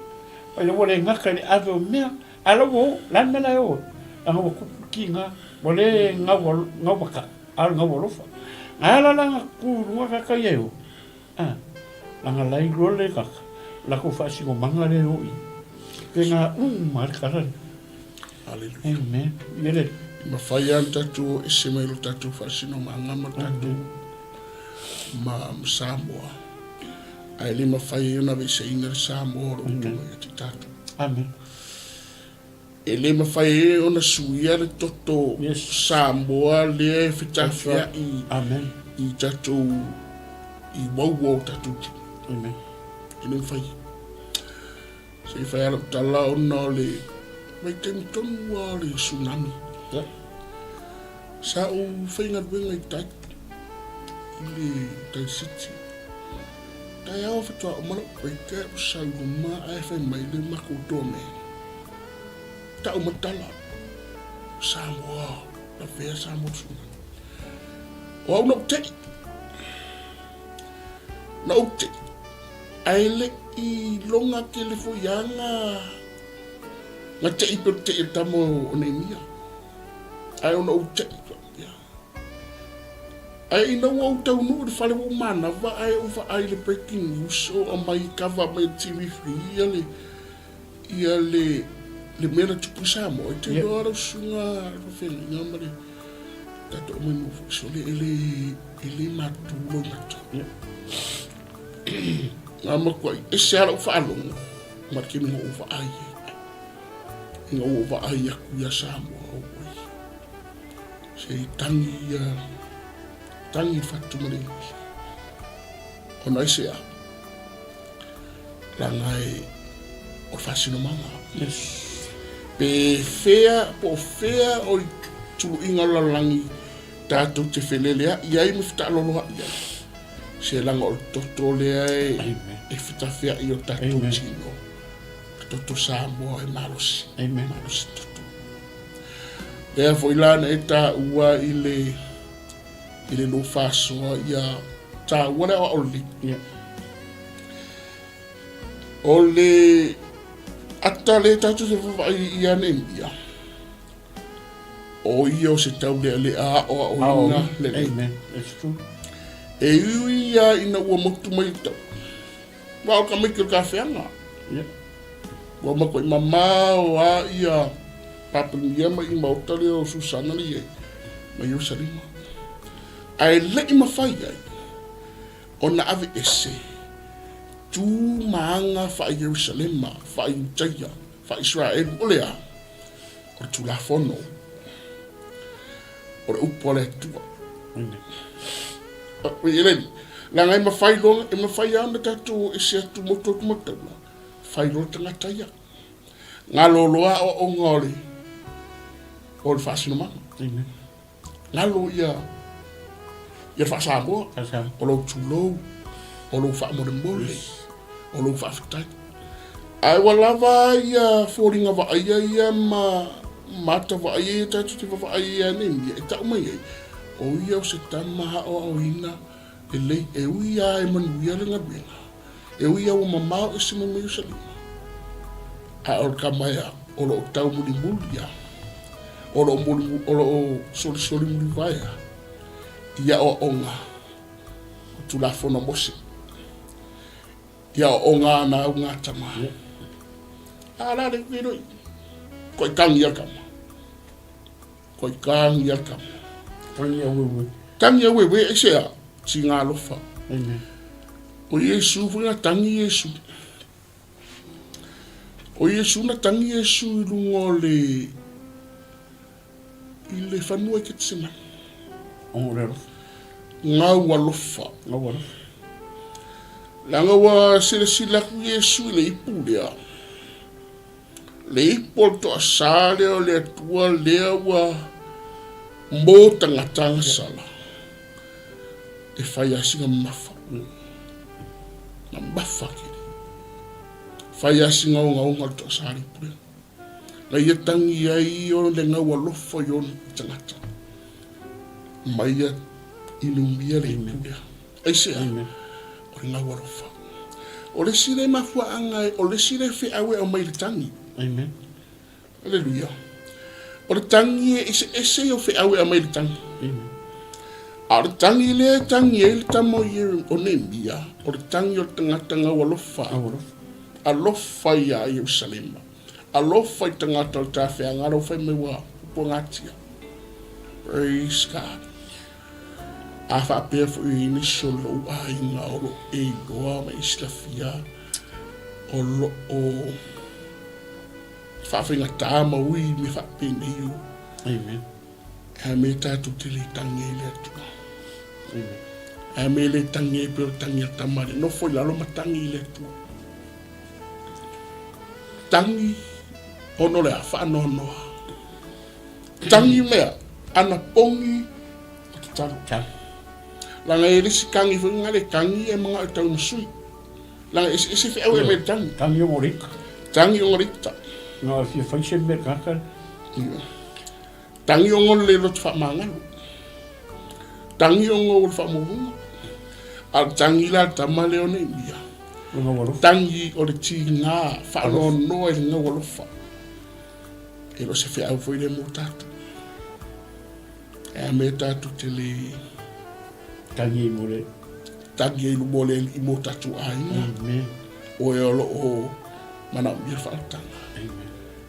O le wo le ngaka ni ave o mea. Ala wo la mele o. Anga wo kinga mole nga waka al nga wolofa ala la ku nga ka yeo langa lai role ka la ko fa si manga le o penga mar kala Hallelujah. amen yele Mafaya tatu isimelo tatu fasino mangama tatu ma Samoa. Aile mafaya na vise ina Samoa o tatu. amen Ele mafaya ona suia le toto Samoa le fitafia amen I tatu I wawo tatu. amen Ine mafaya. Se faya tala ona le mai tonu le tsunami. Sa o whainga ruenga I tai le tai siti. Tai awa whatua o mana pai te o sau o maa ai whai mai le mako toa me. Ta o matala. Samoa. La whea Samoa suna. O au na o tei. Na o tei. Ai le I longa ke le fo yanga. Nga tei pe te e tamo o nei mia. Ai ona o tei. Ai ina o tau no de fale o mana va ai over ai le breaking news o mai cover mai TV free le mera tupu Samoa o te ora sunga fele ngamare tato mo no so ele matulo matu ngama ko e sala o falo ma ke no over ai no over ai ya Samoa o sei tangi fatu mare ona isia langai o fasino manga pe fea o tu inga langi tato te felelea ia I mfta lolo ia se langa o toto lea e fita fea I o tato tino toto Samoa e marosi marosi toto lea foi lana e ta ua ile no faso ia ta wala ole atale tatu se fa ia nemia o ia se tau le a o ina le amen that's true e ia ina ua motu mai tau wa ka mai ka feanga wa ma ko mama o a ia papa ia mai ma o tale o Susana le mai o salima ai le I mawhai ai o na ave ese tu maanga wha Jerusalem wha Judea wha Israel olea o tu la fono o upole tua Ele la ngai mawhai longa e mawhai ana tatu ese tu moto kumatala whai lo tangata ia ngā loloa o ngore o le whaasino manga ngā lo ia ia fa Samoa o lo tulo o lo fa mo mole o lo fa fitai ai wala va ia foringa va ia mata va ia tatu va ia nem ia ta mai o ia se tama o ina ele e uia e manu ia nga bena e uia o mama e se mo sali a o kamaya o lo tau muli mulia o lo soli muli vai ia o onga tu la fono mosi ia o onga na unga tama ala le vino ko kang ia kam tangi wewe e sea singa lofa o Yesu funga tangi Yesu o Yesu na tangi Yesu lungole ile fanua kitsina ngau walofa langa wa sila ku Yesu le ipulia le ipol to asale o le tua le wa mo tanga sala e fai asinga mafa na mafa ki fai asinga nga to asale pule la yetangi ai o le ngau walofa yon tangata Maya inumbia le ipulia. Aise o le ngau walofa. O le sire mafua angai, o le sire fe awe o mai le tangi. Amen. Aleluia. O le tangi ese o fe au e mai le tangi. A le tangi le tangi e le tamo i o ne mia. O le tangi o tangata ngau alofa. Alofa i a Yerusalema. Alofa i tangata o tawhi a ngaro fai me wa upo ngatia. Praise God. A whapea fu i ni solo a i ngā oro e loa ma islafia. O lo o whawhinga tāma ui me whapea nei u. Amen. Ha me tātu te le tangi e le atu. Amen. Ha me le tangi e peo tangi a tamare. No foi lalo ma tangi le atu. Tangi ono le a whano noa. Tangi mea ana pongi o te taru. Langa e risi kangi whunga le kangi e mga o tau masui. Langa ese whi au e me tangi. Tangi o ngorika. Tangi o ngorika. Ngā fia whaise me kakar. Tangi o ngolo le lotu whamangalu. Tangi o ngolo whamohunga. A tangi la tamale o ne mia. Tangi o le ti ngā whano noa e ngā walofa. E lo se whi au fwere mo tatu. E me tatu te le tangi i mole. Tangi i mole i mo tatu aina. Amen. O e olo o mana mia whaatanga.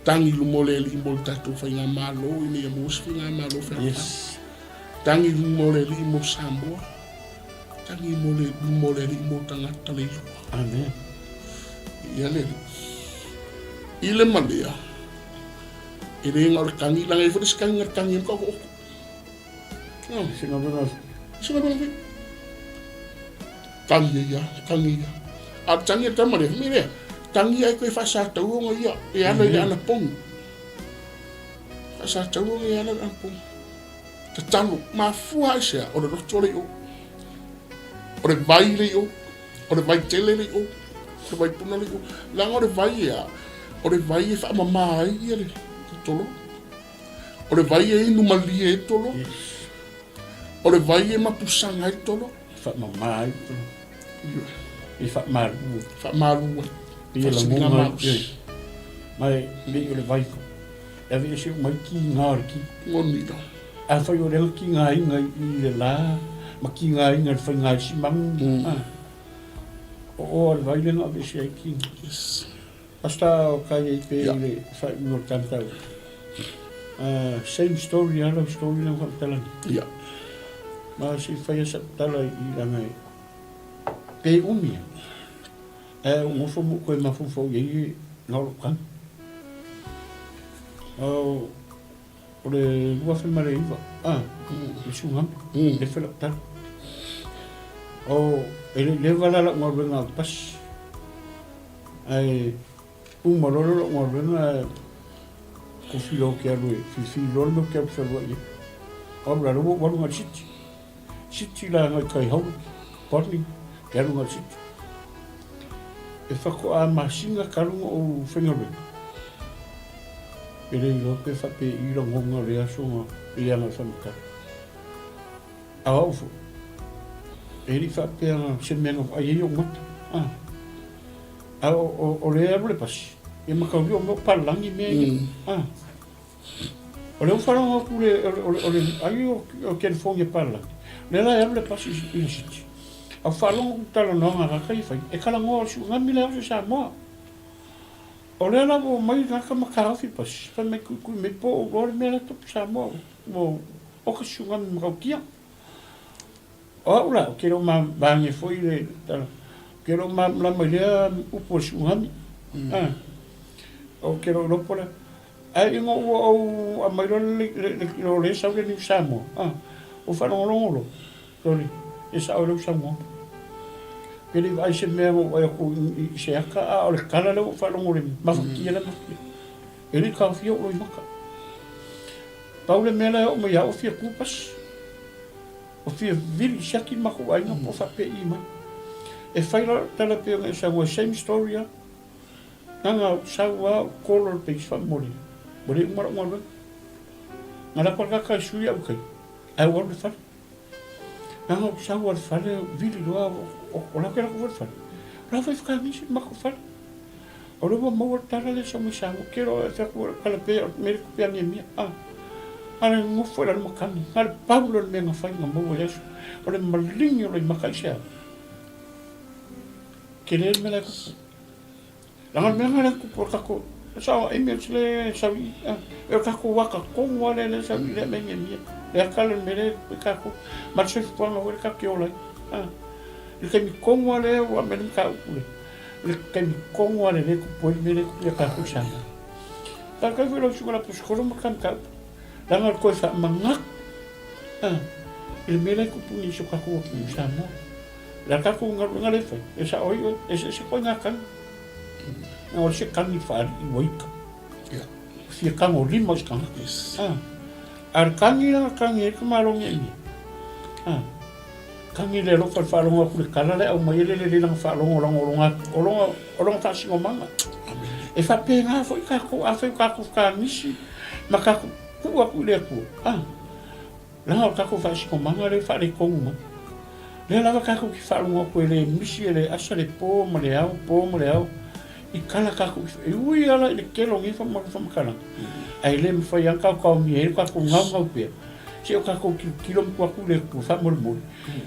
Tangi i mole i mo tatu whai ngā malo i ni a mos whi ngā malo whi ngā. Tangi i mole i mo Samoa. Tangi i mole i mo tangata le ilua. Amen. Ia le. I le malea. I le ngā ore tangi langa i whatis kangi ngā tangi i mkako oko. Singa bena. Singa bena whi. Tangi ia, tangi ia. A tangi ia tamare, mire. Tangi ai koe whasata uonga ia. E ana i ana pongi. Whasata uonga i ana pongi. Te talo, ma fua i sea, o le roto le o. O le vai le o. O le vai tele le o. O le vai puna le o. Langa o le vai ea. O le vai e wha mamā ia le tolo. O le vai e inu mali e tolo. O le vai e mapusanga e tolo. Wha mamā e tolo. I wha maru. Wha maru. I la munga i. Mai, me o le vai ko. E vi e mai ki ngā ki. Ngoni da. A whai o reo ki ngā inga i le la. Ma ki ngā inga whai ngā si mamu. O le vai le ngā vi se ki. Yes. Asta o kai e pe le whai ngō tantau. Same story, hello story lang whakatalan. Ja. Ma si whai a tala i rangai. Pe umia. O ngofo mo koe mafufo i ngāro kan. O le lua whemare iwa. Le sungam. Le whelak tala. O le walala ngā renga pas. Ai umaroro ngā renga ko filo ke alo fi filo no ke observa i. O la ro wa ngā siti. Siti la ngā kai hau. Porni ke alo ngā siti. E whako a masinga karunga o whengawe. E rei rope whape i rangonga rea songa i anga whamika. A aufu. E ri whape anga se menga a iei o mata. A o rea rule pasi. E makauri o mo palangi mea. O leo wharanga kure ai o ken fongi palangi. Le la e rule pasi i siti. A whalonga kutala noanga kakai whai, e kalangoa su ngami leo se Samoa. O lea la o mai ngaka makawhi pas, wha me kui me po o gore mea la topu Samoa, mo oka su ngami makaukia. O aura, o kero ma bange foi le tala, kero ma lama lea upo su ngami. O kero lopora, a ingo o a mairole le sau le ni Samoa. O whanongolongolo, sorry, e sau le Samoa. Pele vai se mea mo e ko se aka a o le kala le o whalongo le mawhakia le mawhakia. E ni ka whio o i maka. Paule mea le o mai au whia kupas. O whia viri siaki mako ainga po whape i mai. E whaira tala peonga e sa same story a. Nanga saua kolor peis whamori. Mori umara umara. Ngara kwa kaka sui au kai. Ai wau le whare. Nanga saua le whare viri roa o la kera ko fa. La fa ficar misi ma ko fa. O lo mo tala le so mo sa mo kero e fa ko kala pe me ko pe ni mi. Ale ngofo la makani. Ale Paulo le menga fai nga mo Yesu. Ole malingi ole makaisia. Kele me la ku. La menga la ku por kako. Sa email le sa e kako waka kongo ale le sa le menga mi. Le kala mere kako. Ma se fo nga ole kako ole. Le kemi kongo ale wa men ka ule. Le kemi kongo ale le ku po mere ku le kako sa. Ta ka velo su la po skoro makam ka. Langar ko sa mangak. Il mele ku puni su kako ku sa mo. La kako ngale fa. Esa oi ese ko ngakan. Nga se kangi whaari I waika. Fia kango lima se kanga. Ar kangi na kangi e kamarongi e ni. Kangi le loka wharonga kule kalale au maile le lang wharonga oronga tasingo manga. E whape ngā fo I kako a whai kako whanisi ma kako kua kule kua. Langa o kako whasingo manga le whare kongu ma. Le lava kako ki wharonga kue le misi e le asa le pō ma le au. I kala kako I ui ala I le kelo ngi fa makana. Ai le me fai anka ka mi e kako ngau pe. Se o kako kilo mo ku le ku fa mo.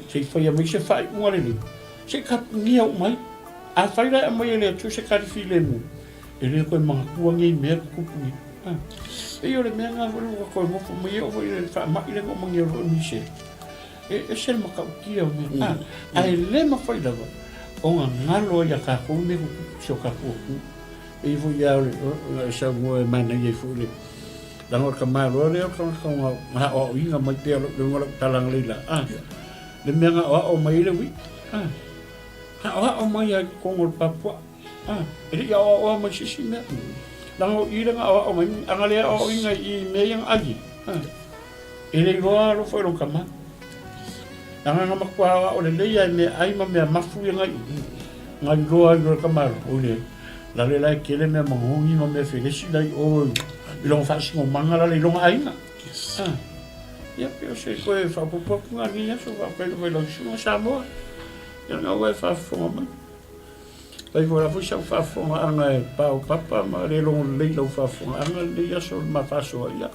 Se fai mai se fai un ale le. Se ka ngi au mai. A fai la mai le tu se ka fi le mu. E le ko manga ku ngi me ku pu. E yo le me nga vo ko mo fu mai o le fa ma ile mo ngi ro mi se. E se ma ka ki o me. Ai le ma fai la. Onga ngalo ya ka ko me ku so ka ko e vo ya le sa mo mana ye fu le la ngor ka malo le ka ha o inga mai te le ngor talang le la le menga o mai le wi ha o mai ya ko ngor papua e ya o mai si me la ngor I le nga o mai anga le o inga I me yang agi e le ro fo lo kama Nanga nga makwa o le leia me ai ma me mafu nga ngai roa I ka mar o le la le lai kele me mangongi no me felesi lai o I long fa singo mangala le long ai na ya pero se ko e fa popo nga ni ya so fa pe lo sino sa mo ya nga we fa fo ma lai vola fu sa fa fo anga pa o papa ma le long le lo fa fo anga le ya so ma fa so ya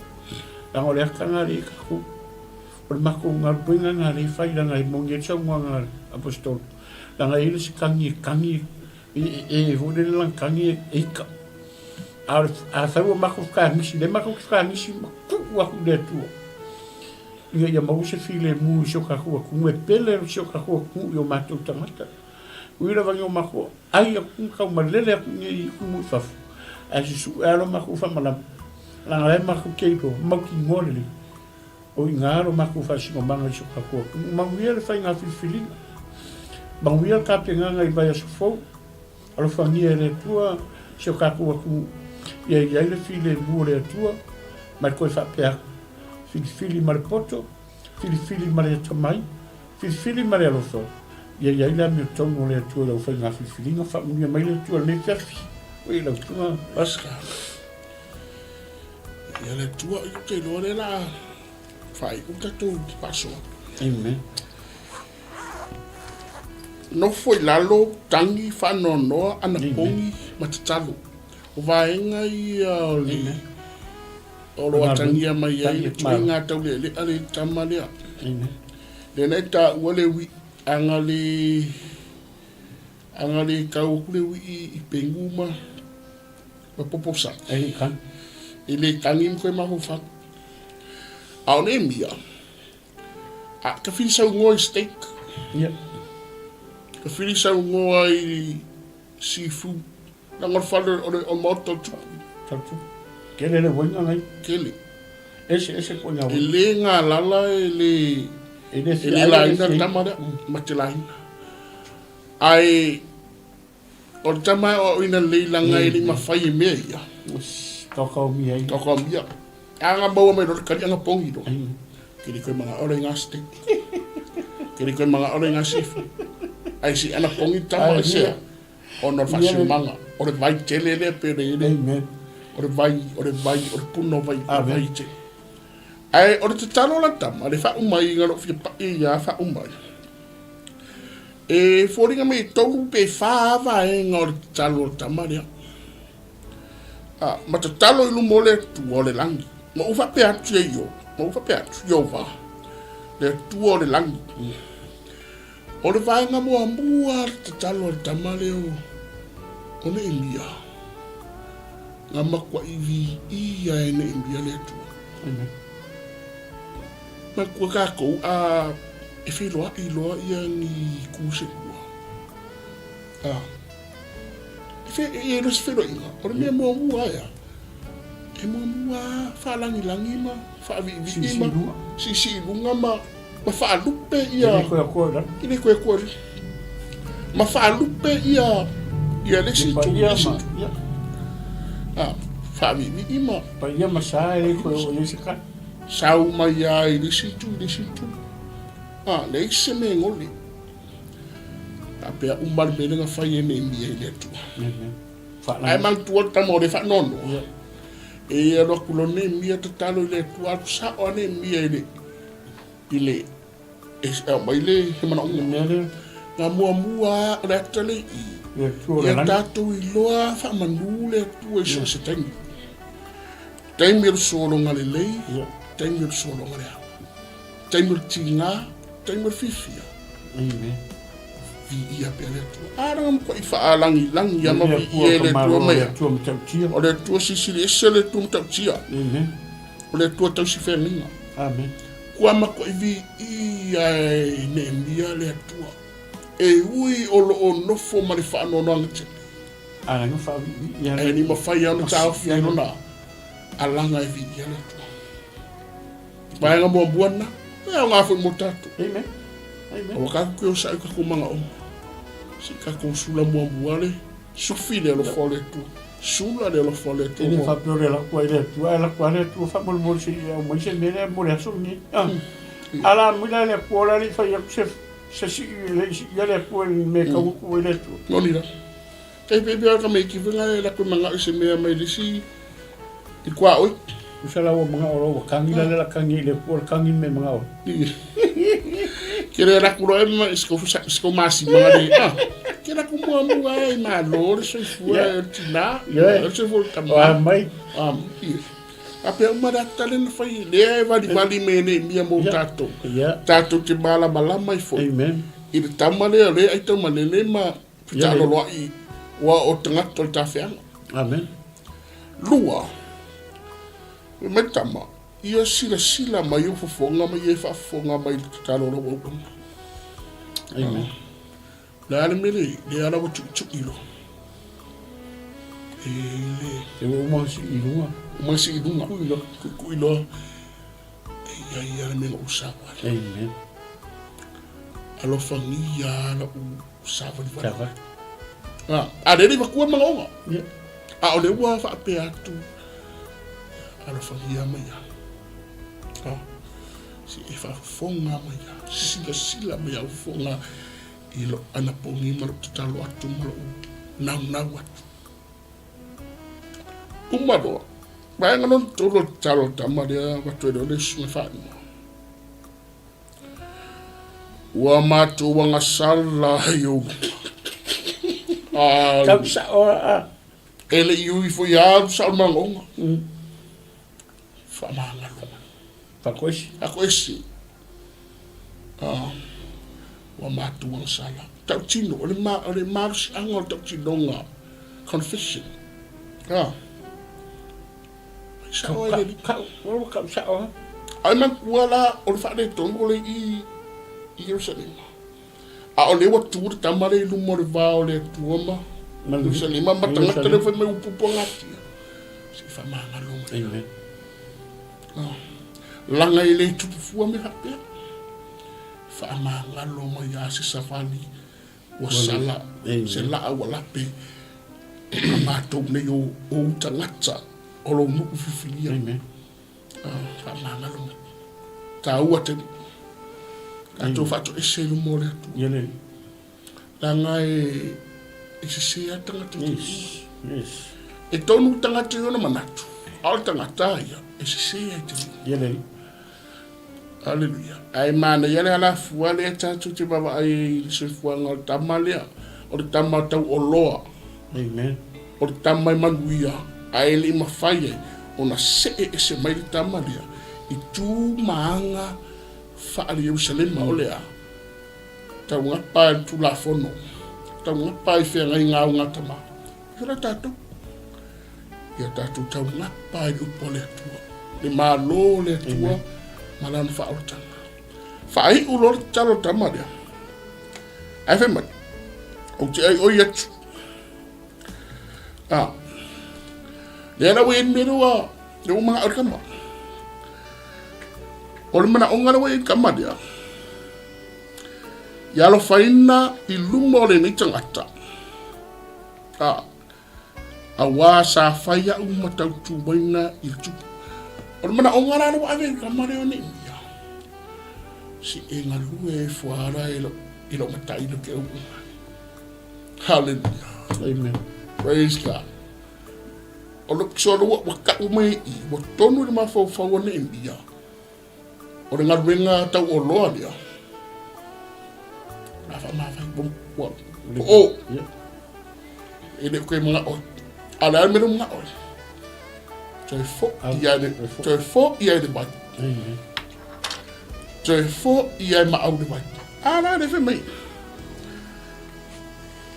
nga le ka nga le ka Por mako ngar puinga nga le fai langa I mongi tsa nga apostol. Langa ile si kangi e vode lang kangi e ka. A fawo mako ka misi le mako ka misi ku wa ku de tu. Ia ya mau se file mu so ka ku me pele so ka ku yo mato tamata. Uira va yo mako ai ku ka malele ku ni ku mu fa. A su alo mako fa mala. Langa le mako ke ko maki ngole. O ngaro maku fasingo manga so kako manguia le fai nga filfili manguia ka penga nga I vai sofo alo fangia le tua so kako ku ia le file mu le tua ma ko fa pe filfili mar poto filfili mar tomai filfili mar lo so ia le mi tono le tua lo fai nga filfili nga fa mu mai le tua le fiafi o le tua paska ia le tua I te lo le la fai o tatou paso. Amen. No foi lalo tangi whanono ana pongi matatalo. O vaenga I le o lo atangia mai ai le tui ngā tau le ale tamalea. Le nei ta ua le wi anga le kau kule wi I penguma ma poposa. Ai kan. I le tangi mkoe maho whak. Au ne mia. Ka whiri sau ngoi steak. Ia. Ka whiri sau ngoi seafood. Na ngor whale o moto tupu. Tupu. Kele le winga ngai. Kele. Ese ko nga E le ngā lala e le laina tamara. Ma te laina. Ai o tama o ina leilanga I ma whai e mea ia. Tokau mi ai. Tokau mia. Anga bawa mai roi kari anga pongi do. Kiri koe mga ore ngā steak. Kiri koe mga ore ngā seafood. Ai si ana pongi tama e sea. O nor whasi manga. Ore vai tele le pere ere. Ore puno vai te. Ai ore te taro la tama. Ore wha umai ngaro fia pai ia wha umai. E fōringa me tau pe whaava e ngā ore te taro la tama rea. Ma te talo I lumo le tu o le langi. Ma ufa pe atu e yo. Mau fa pea yo va. Le tua le lang. O le vaenga mo ambua te talo te tamale o ne India. Nga makwa ivi ia e ne India le tua. Ma kua kako a e whiloa i loa ia ni kuse kua. E res whilo inga. O le mea mua mua ia. E mua mua whalangi langi ma. Whaavivi ima. Si lunga ma. Ma whaalupe ia. Ine koe koe. Ma whaalupe ia. Ia lesi tu. Whaavivi ima. Pa ia masaa e koe o lesi ka. Sau mai ai lesi tu. Le se me ngoli. Apea umar belenga whai e ne mia i le tua. Ai mang tua tamo le whanono. E alo kulo ne mia te talo i le tua. Sa o ne mia i le. Mai le he mana unga. Nga mua le atale i. Ia tatou i loa whamanu le tua i sa se tangi. Taimir solo nga le lei. Taimir solo nga le hau. Taimir tinga. Taimir fifia. Vi ia pe le tua. Arangam ko i whaalangi langi ama vi ia le tua mea. O le tua sisili ese le tua mtautia. O le tua tau si whenga. Kua mako i vi ia e ne mia le tua. E ui o lo o nofo ma le whaanono angate. E ni mawhai anu tau whiano na. Alanga e vi ia le tua. Vaenga mua buana. E o ngā whai mo tatu. O kaku keo sa i kako manga o. Si kako sula mua buale. Sufi le lo fole tu. Sula le lo fole tu. Ini whapio le lakua i le tua. E lakua le tua whamol mori si o moise mele mori aso ni. Ala mula le kuola li whai aku se si ia le kua me kauku i le tua. Nonira. Kei pepe alka me kiwinga le lakua manga i se mea mai lisi. I kua oi. Usala o mga oro kangi la kangi le por kangi me mga oro. Kere la kuro e sko masi mga le. Kera ku mua e ma lore so fua tina. Se vol kama. Mai. Ape uma data le na fai le vali mene mia mo tato. Tato te bala mai fo. Amen. I te tamale le ai tamale le ma talo lo i wa o tanga tol ta fe. Amen. Lua. Me tama. Ia sila mai o fofonga mai e fafonga mai talo lo wo. Amen. La ale mele, le ala wo tu ilo. E wo mo si ilua. Mo si ilua. Ku ilo. Ia me usava. Amen. Alo fangia la usava di va. Ale va ku mangonga. O le wa fa pe atu. Alo fangia mai. Si e fa fonga mai. Sila mai au fonga. Ilo ana pongi malu talo atu malu nau atu. Umado. Bayan non tolo talo tamaria watu edo lesu mefani. Wa matu wanga sala yo. Kau sa ora. Ele yu ifo ya sal mangonga. Fa manga. Pakoisi. Wa matu wang sala. Tau tino, ole marus angol tau tino nga. Confession. Kau sa o? Ai man kuala, ole whaare tongo le i Jerusalem. Ole wa tuur tamare lumo le vao le tuoma. Jerusalem, matanga tele foi me upupo ngati. Si fa manga lunga. Amen. Langa ile tupufua me hapea. Whaamanga lo mai a se safani o sala se laa wala pe a mātou nei o tangata o lo nuku whiwhilia. Whaamanga lo mai. Tā ua te ato whato e se lumo le atu. Langa e se se a tangata. E tonu tangata i ona manatu. Al tangata ia e se se a te. Hallelujah. Ai mana yale ala fuale tatu te baba ai se fuanga o tamalea o le tamatau o loa. Amen. O le tamai manuia ai li mafai o na se mai le tamalea I tū maanga whaari Jerusalem o lea. Tau ngapa e tu la fono. Tau ngapa e whea ngai ngā o ngata mā. Hira tātou. Ia tātou tau ngapa e upo le atua. Le mā lō le atua. Malana whaorotanga. Whaai ulo le talo tama rea. Ai whemani. O te ai oi atu. Lea na ween merua. Le o mga orkama. O le mana onga na ween kama rea. Ia lo whaina I lumo le ni tangata. A wā sa whaia umatau tu waina I tupu. O le mana onga rana wa awe kama reo ni ia. Si e ngā lue e whaara I lo matai no ke unga. Hallelujah. Amen. Praise God. O lo kisoro wa ka umei I. Wa tonu le mawhau whau ne ia. O le ngā ruenga tau o loa lia. Oh, ini koe mga oi. Ala mero mga oi. Toi fo ia de bai. Toi fo ia ma au de bai. Ala de fe mai.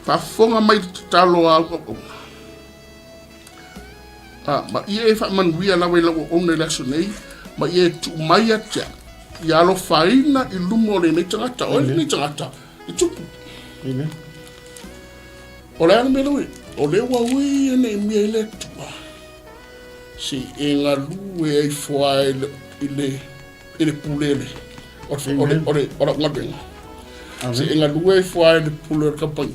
Pa fonga mai talo a ko. Ma ia fa man wi ala wela o ne laso nei, ma ia tu mai atia. Ia lo faina I lumo le nei tangata, o nei tangata. I tupu. Amen. O le anu melui. O le wawi ane mia I le tua. Si e ngā lue ai fua I le pulele. O le ngabenga. Si e ngā lue ai fua I le pulele kapangi.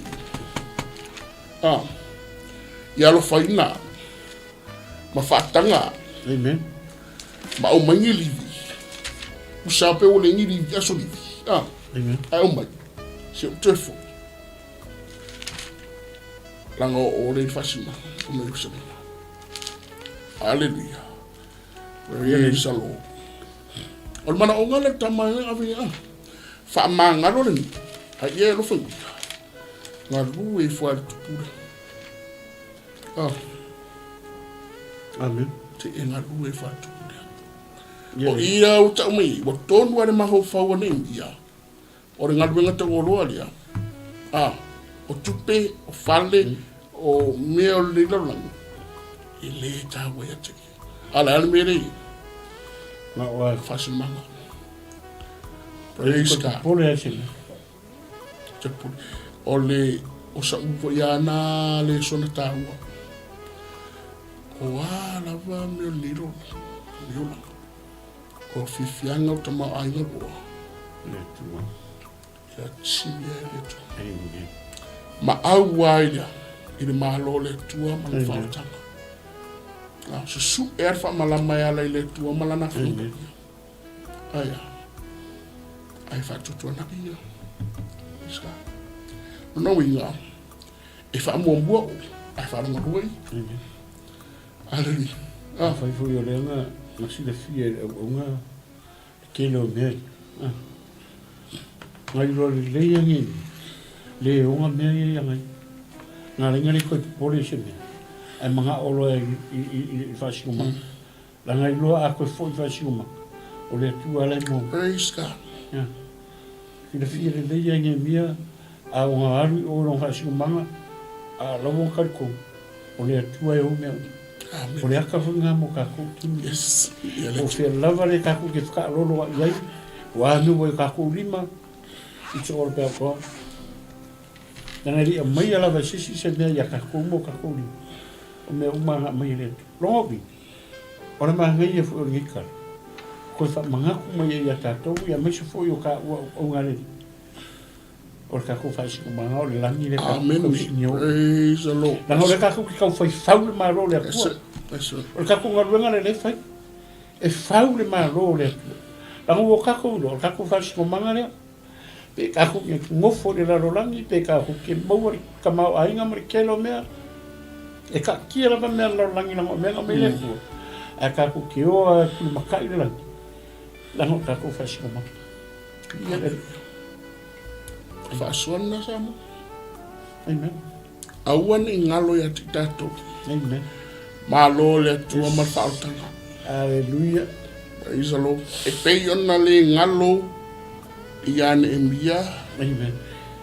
Ia lo whaina. Ma whaatanga. Amen. Ma au mangi livi. Usape o le ngi livi aso livi. Amen. Ai au mai. Si o tefo. Langa o le fasima. O me Jerusalem. Hallelujah. Ria I salo. O le mana o ngale tamai avi Fa manga lo le. Ai e lo fu. Nga lu e fua tupura. Amen. Te e nga lu e fua tupura. O ia o tau mai. O tonu ane maho fau ane ia. O re ngā ruenga tau o loa lia. O tupe, o whale, o mea o lilarangi. I le tāua ia te. Ala ala mere I. Ma oa. Whasimanga. Praise God. Pole asina. Te pule. O le, o sa upo ia nā le sona tāua. O ala wa mea liro. Liola. O whiwhianga o tamau ainga roa. Le tua. Ia tia le tua. Amen. Ma au waia I le malo le tua ma le whaotanga. Susu e arwha malama e ala I le tua malana whunga. Aia. Ai whatutua na ia. Iska. No inga. E wha mua o. Ai wharonga ruai. Aleli. Whai fui o leanga. Nasi le fia o ngā. Kelo mea. Ngai roa le leia ngini. Le onga mea ia ngai. Ngā ringa le koe pole se mea. Ai mga olo I whasikuma. La ngai loa a koe fo I whasikuma. O le atua alai mo. Praise God. Ki le fia le leia ngai mea. A o ngā aru o rong whasikuma. A lawo kariko. O le atua e o mea. O le aka whunga mo kako kimi. Yes. O whia lava le kako ke whakaarolo wa iai. Wa anu o kako lima. I te ora pēo koa. Nana ria mai ala vai sisi se mea ia kako mo kako lima. O mea umanga mai le. Longopi. Ora maa ngai e fo o ngikara. Koe wha mangaku mai ia tātou. Ia mai se fo I o ka o ngare. O le kako whaisiko manga o le langi le kako. Amen. Praise the Lord. Nanga o le kako ki kau whai whau le maa ro le apua. O le kako ngaruenga le whai. E whau le maa ro le apua. Nanga o kako ulo. O le kako whaisiko manga lea. Pe kako ki ngofo le raro langi. Pe kako ki maua ka mau ainga mara kelo mea. E ka kia lava mea raro langi nanga o mea me le apua. E kako ki oa kuli makai le langi. Nanga o kako whaisiko manga. Ia le. Whaasuana sama. Amen. Awan I ngalo ia te tātou. Amen. Malo le tua ma whaotanga. Alleluia. Praise the Lord. E pei ona le ngalo I ane e mia. Amen.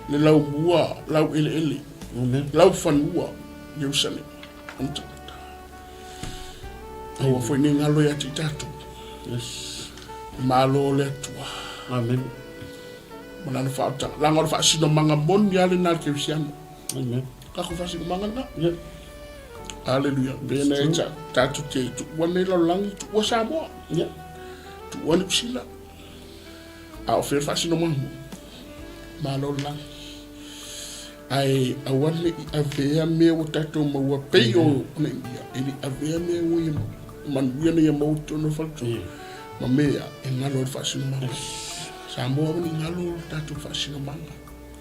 Le lau bua, lau ele ele. Amen. Lau whanua, Jerusalem. Amtakata. Awa foi ni ngalo ya ti tatu. Yes. Malo le tua. Amen. Manana whaata. Langor whaasino manga mon yale nal kewisiano. Amen. Kako whaasino manga na. Yeah. Hallelujah. Bena e tatu te tu wane lo langi tu wa Samoa. Yeah. Tu wane psila. A ofer whaasino mangu. Malo lang. Ai awane I avea me o tatu maua pei o na ia. Eli avea me o ia manuia na ia mauto no whakto. Ma mea e ngalo o whaasino manga. Samoa wani ngalo tatu whaasino manga.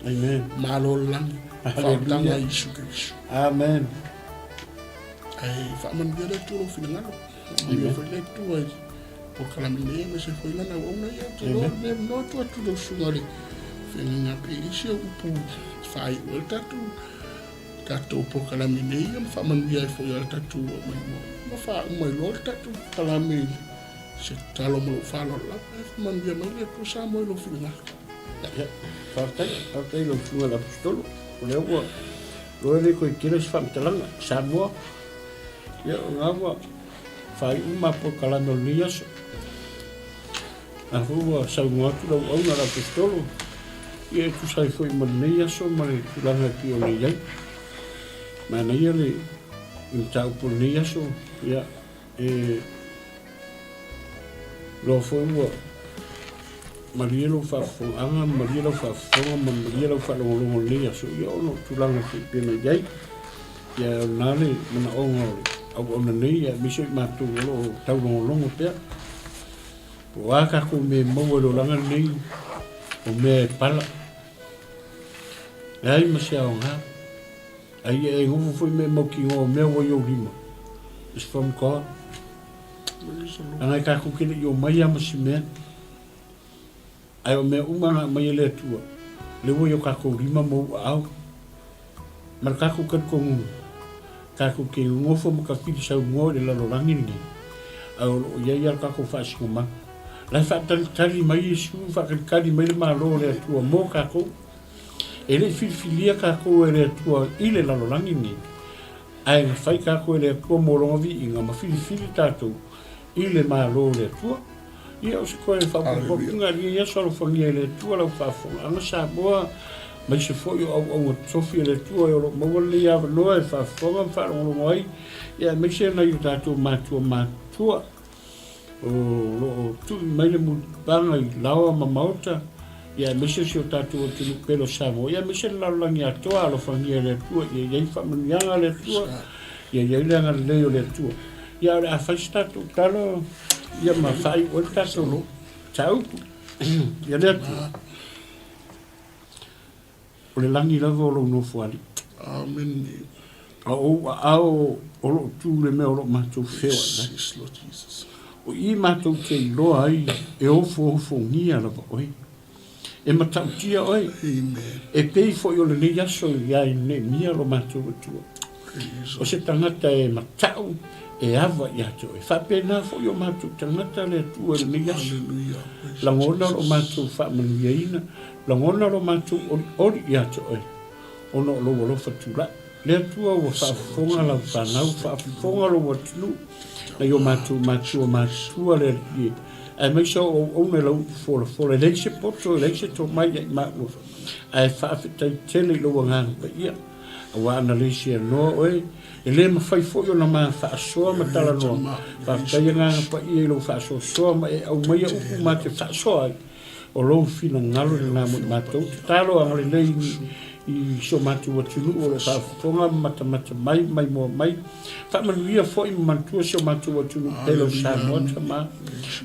Amen. Malo lang. Whaatanga Isu Keriso. Amen. Ai whaamanua le tūro whina ngalo. Ia whai le tū ai. O kalamine me se whai lana wauna ia. Te lor me no tua tūro sungare. Whenga pe isi o upu whai o le tatu. Tatu po kalamine ia. Whaamanua ai whai o le tatu o mai mo. Ma wha umai lo le tatu kalamine. Se talo mo whalo la. Whaamanua mai le tū sa mo i lo whina ngalo. Whaatai lo tūra la pistolo. O leo ua. Loe le koe kira si whamtalanga. Samoa. Ia o ngā ua. Whai uma po kalano ni aso. A hua saunga atu lau auna la pistolo. Ia tu sai foi ma ni aso ma le tulanga ki o le iai. Ma na ia le tau po ni aso. Ia lo foi ua. Maria lo whaafonga, Maria lo whaafonga, Maria lo whaalongolongo ni aso. Ia ono tulanga ki pena iai. Ia nale mana onga au ona nei a miso I mātou o tau longolongo pea. O aka ko me mau lo langa nei o me pala. Ai mase au ngā. Ai e ngufu foi me mau ki ngō mea o iau lima. It's from God. Angai ka ko kele I o mai amasi mea. Ai o mea umanga mai le tua. Le wo yo ka ko lima mau au. Mar ka ko kat ko ngu. Kako ke ngofo mo ka fili sa ngo le la lorangi ni au ia ia kako fa si ma la fa tali mai su fa kali mai ma lo le tu mo kako ele filia kako le tu ile la lorangi ni ai fa kako le ko mo lo vi inga ma fili tato ile ma lo le tu ia o se ko fa ko nga ia so lo fa le tu la fa fo anga sa boa ma se foi o Sofia le tua o mo le ia no e fa fonga fa o moi ia me se na yuta tu matua o lo tu mai le mu banga I lawa mamauta ia me se o tatu o tu pelo samo ia me se la langi atoa lo fa le tua ia fa manga le tua ia le nga le tua ia a fa sta tu talo ia ma fai o tatu lo tau ia le o le langi lava o lo no fuali. Amen. O lo tu le mea o lo mātou whewa. Yes, Lord Jesus. O I mātou te iloa ai e ofo ngia lava oi. E matau tia oi. Amen. E pei fo I o le nei aso I ai ne mia lo mātou atua. O se tangata e matau e ava I ato oi. Whapena fo I o mātou tangata le atua le nei aso. Hallelujah. Langona lo mātou whaamanuia ina. Langona lo mātou ori I ato oi. Ono lo walo whatula. Le atua o whaafonga lau whanau, whaafonga lo watunu. Na yo mātua le rie. Ai mai so o one lau fora leise poto, leise to mai ai mātua. Ai whaafetai tele lo wanganga pa ia. A wana leise anoa oi. E le mawhai fo yo na maa whaasoa ma tala noa. Whaafetai nganga pa ia lo whaasoa soa ma e au mai a upu ma te whaasoa ai. O lo fina ngalo le nā mo mātou. Talo angale lei I so mātou atunu o le whaafonga mata mai mo mai. Whaamanuia fo I mantua so mātou atunu pelo sa moata ma.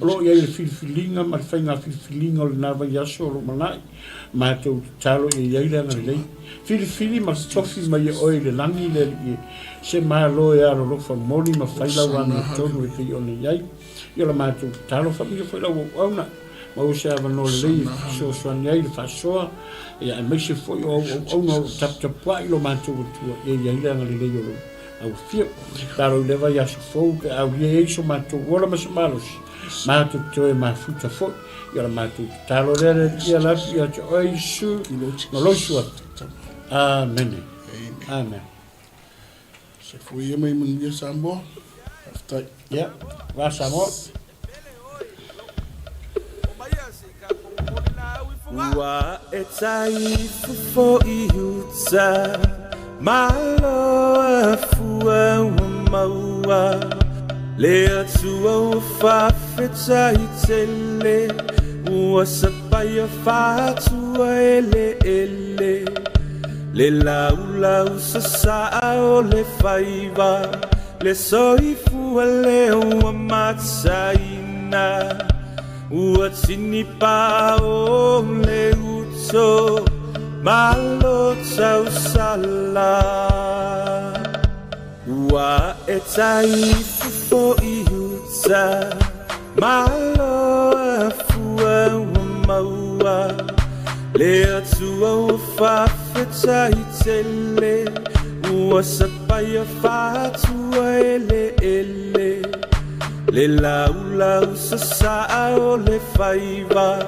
O lo ia I le filifilinga ma le whainga filifilinga o le nāwa yaso o lo manai. Mātou talo I le angale lei. Filifili ma tofi mai oi le langi le se maa lo e aro lofa mori ma whailau anu tonu e te one iai. Ia la mātou talo whamia whailau o auna. Ma o se ava no lei so soani ai le whasoa. Ia e meise foi o no tapua I lo mātou atua. Ia le angale lei o lo au fia. Taro lewa yaso fou ke au ia eiso mātou ora ma se malos. Mātou toe mafuta foi. Ia la mātou talo lere ia lafi ia te oisu. No loisu atu. Amen. Amen. Se foi mai manuia Samoa. Aftai. Yeah. Wa Samoa. Ua e taifu fo I huta Malo e fua ua maua Le atua ua whawhita I tele Ua sapaya whatua ele Le lau lau sa saa o le whaiva Le soifua le ua matsaina Ua tini pa o le uto Malo tau sala Ua e taifu fo I huta Malo e fua ua maua Le atua ua whawhita I tele Ua sapaya whatua ele Le lau lau sa saa o le whaiva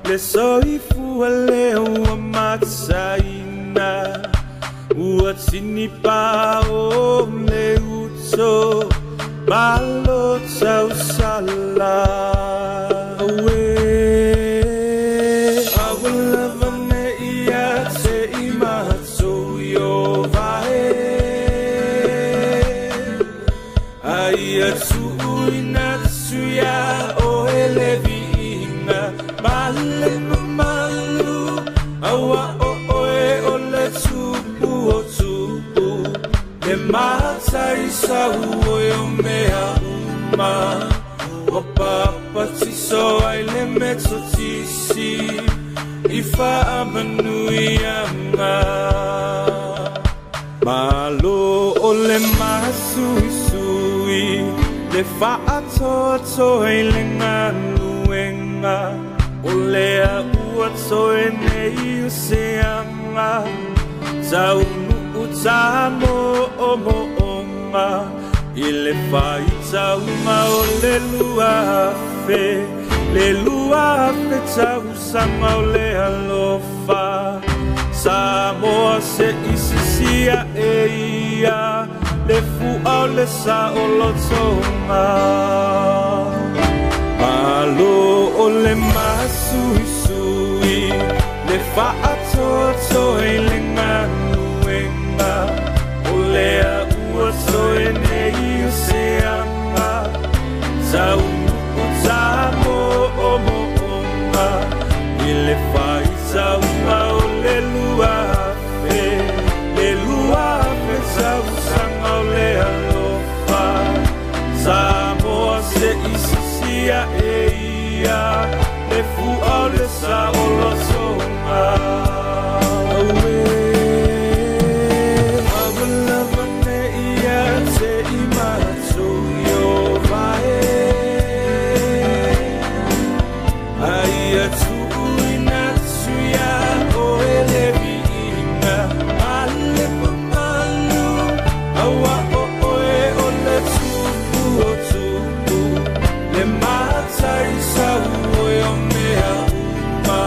Le soifua le ua matsaina Ua tini pa o le uto Malo tau sala Awa lava ne ia te I matou yo vae Ai atu Ina o elevinga Male malu Awa o le tupu o tupu Le matai sa ue o mea uma O papa tiso ai le meto tisi I wha amanui anga Malo o le masui sui Le whaatoa I le ngaluenga O lea ua toe nei o se anga Tau nuu tamo o moonga I le whai taunga o le luafe Le luafe tau sanga o le alofa Samoa se isisia e ia Le fua le sa o lo tonga Malo o le masui sui Le whaatoa I le ngaluenga O lea ua toe nei o se anga Tau nuu tamo o moonga I le whai taunga o le luafe Le luafe tau sanga o le alofa Samoa se isisia e ia Le fua o le sa o lo tonga Awa lava ne ia te I matou yo vae Ai atu ina tuia o elevinga Male malu Awa o le tupu o tupu Le matai sa ue o mea uma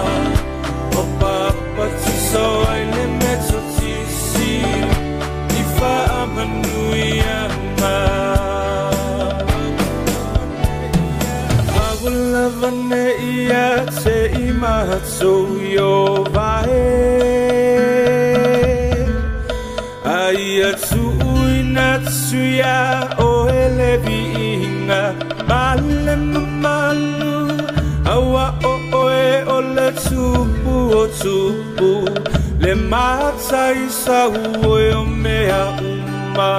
O papa tiso ai le meto tisi I wha amanui anga Awa lava ne ia te I matou yo vae Ai atu ina tuia o elevinga Male malu Awa o le tupu o tupu Le matai sa ue o mea uma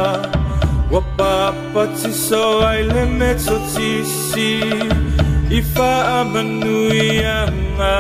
Wa papa tiso ai le meto tisi I wha amanui anga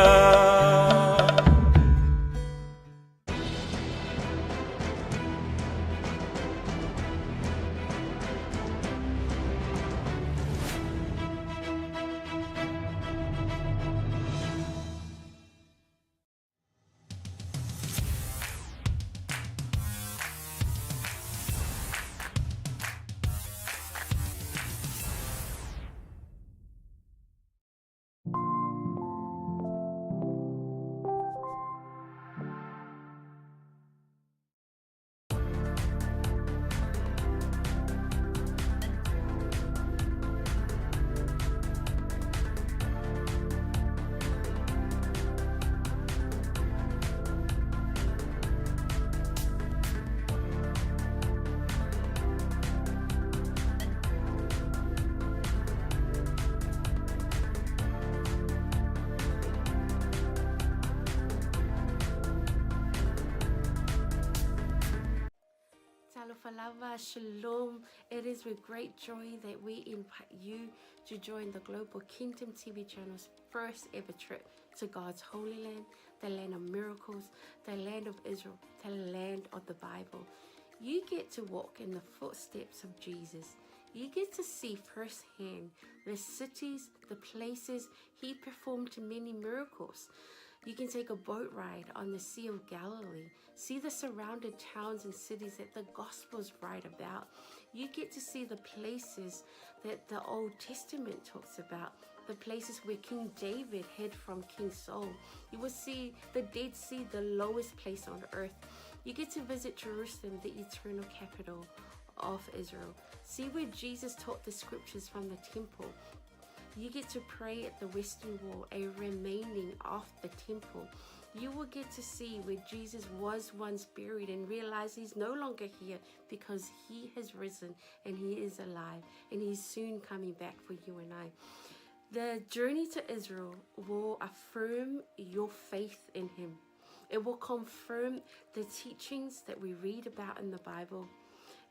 falava, shalom. It is with great joy that we invite you to join the Global Kingdom TV channel's first ever trip to God's Holy Land, the land of miracles, the land of Israel, the land of the Bible. You get to walk in the footsteps of Jesus. You get to see firsthand the cities, the places he performed many miracles. You can take a boat ride on the Sea of Galilee, see the surrounded towns and cities that the Gospels write about. You get to see the places that the Old Testament talks about, the places where King David hid from King Saul. You will see the Dead Sea, the lowest place on earth. You get to visit Jerusalem, the eternal capital of Israel. See where Jesus taught the scriptures from the temple. You get to pray at the Western Wall, a remaining of the temple. You will get to see where Jesus was once buried and realize he's no longer here because he has risen and he is alive and he's soon coming back for you and I. The journey to Israel will affirm your faith in him. It will confirm the teachings that we read about in the Bible.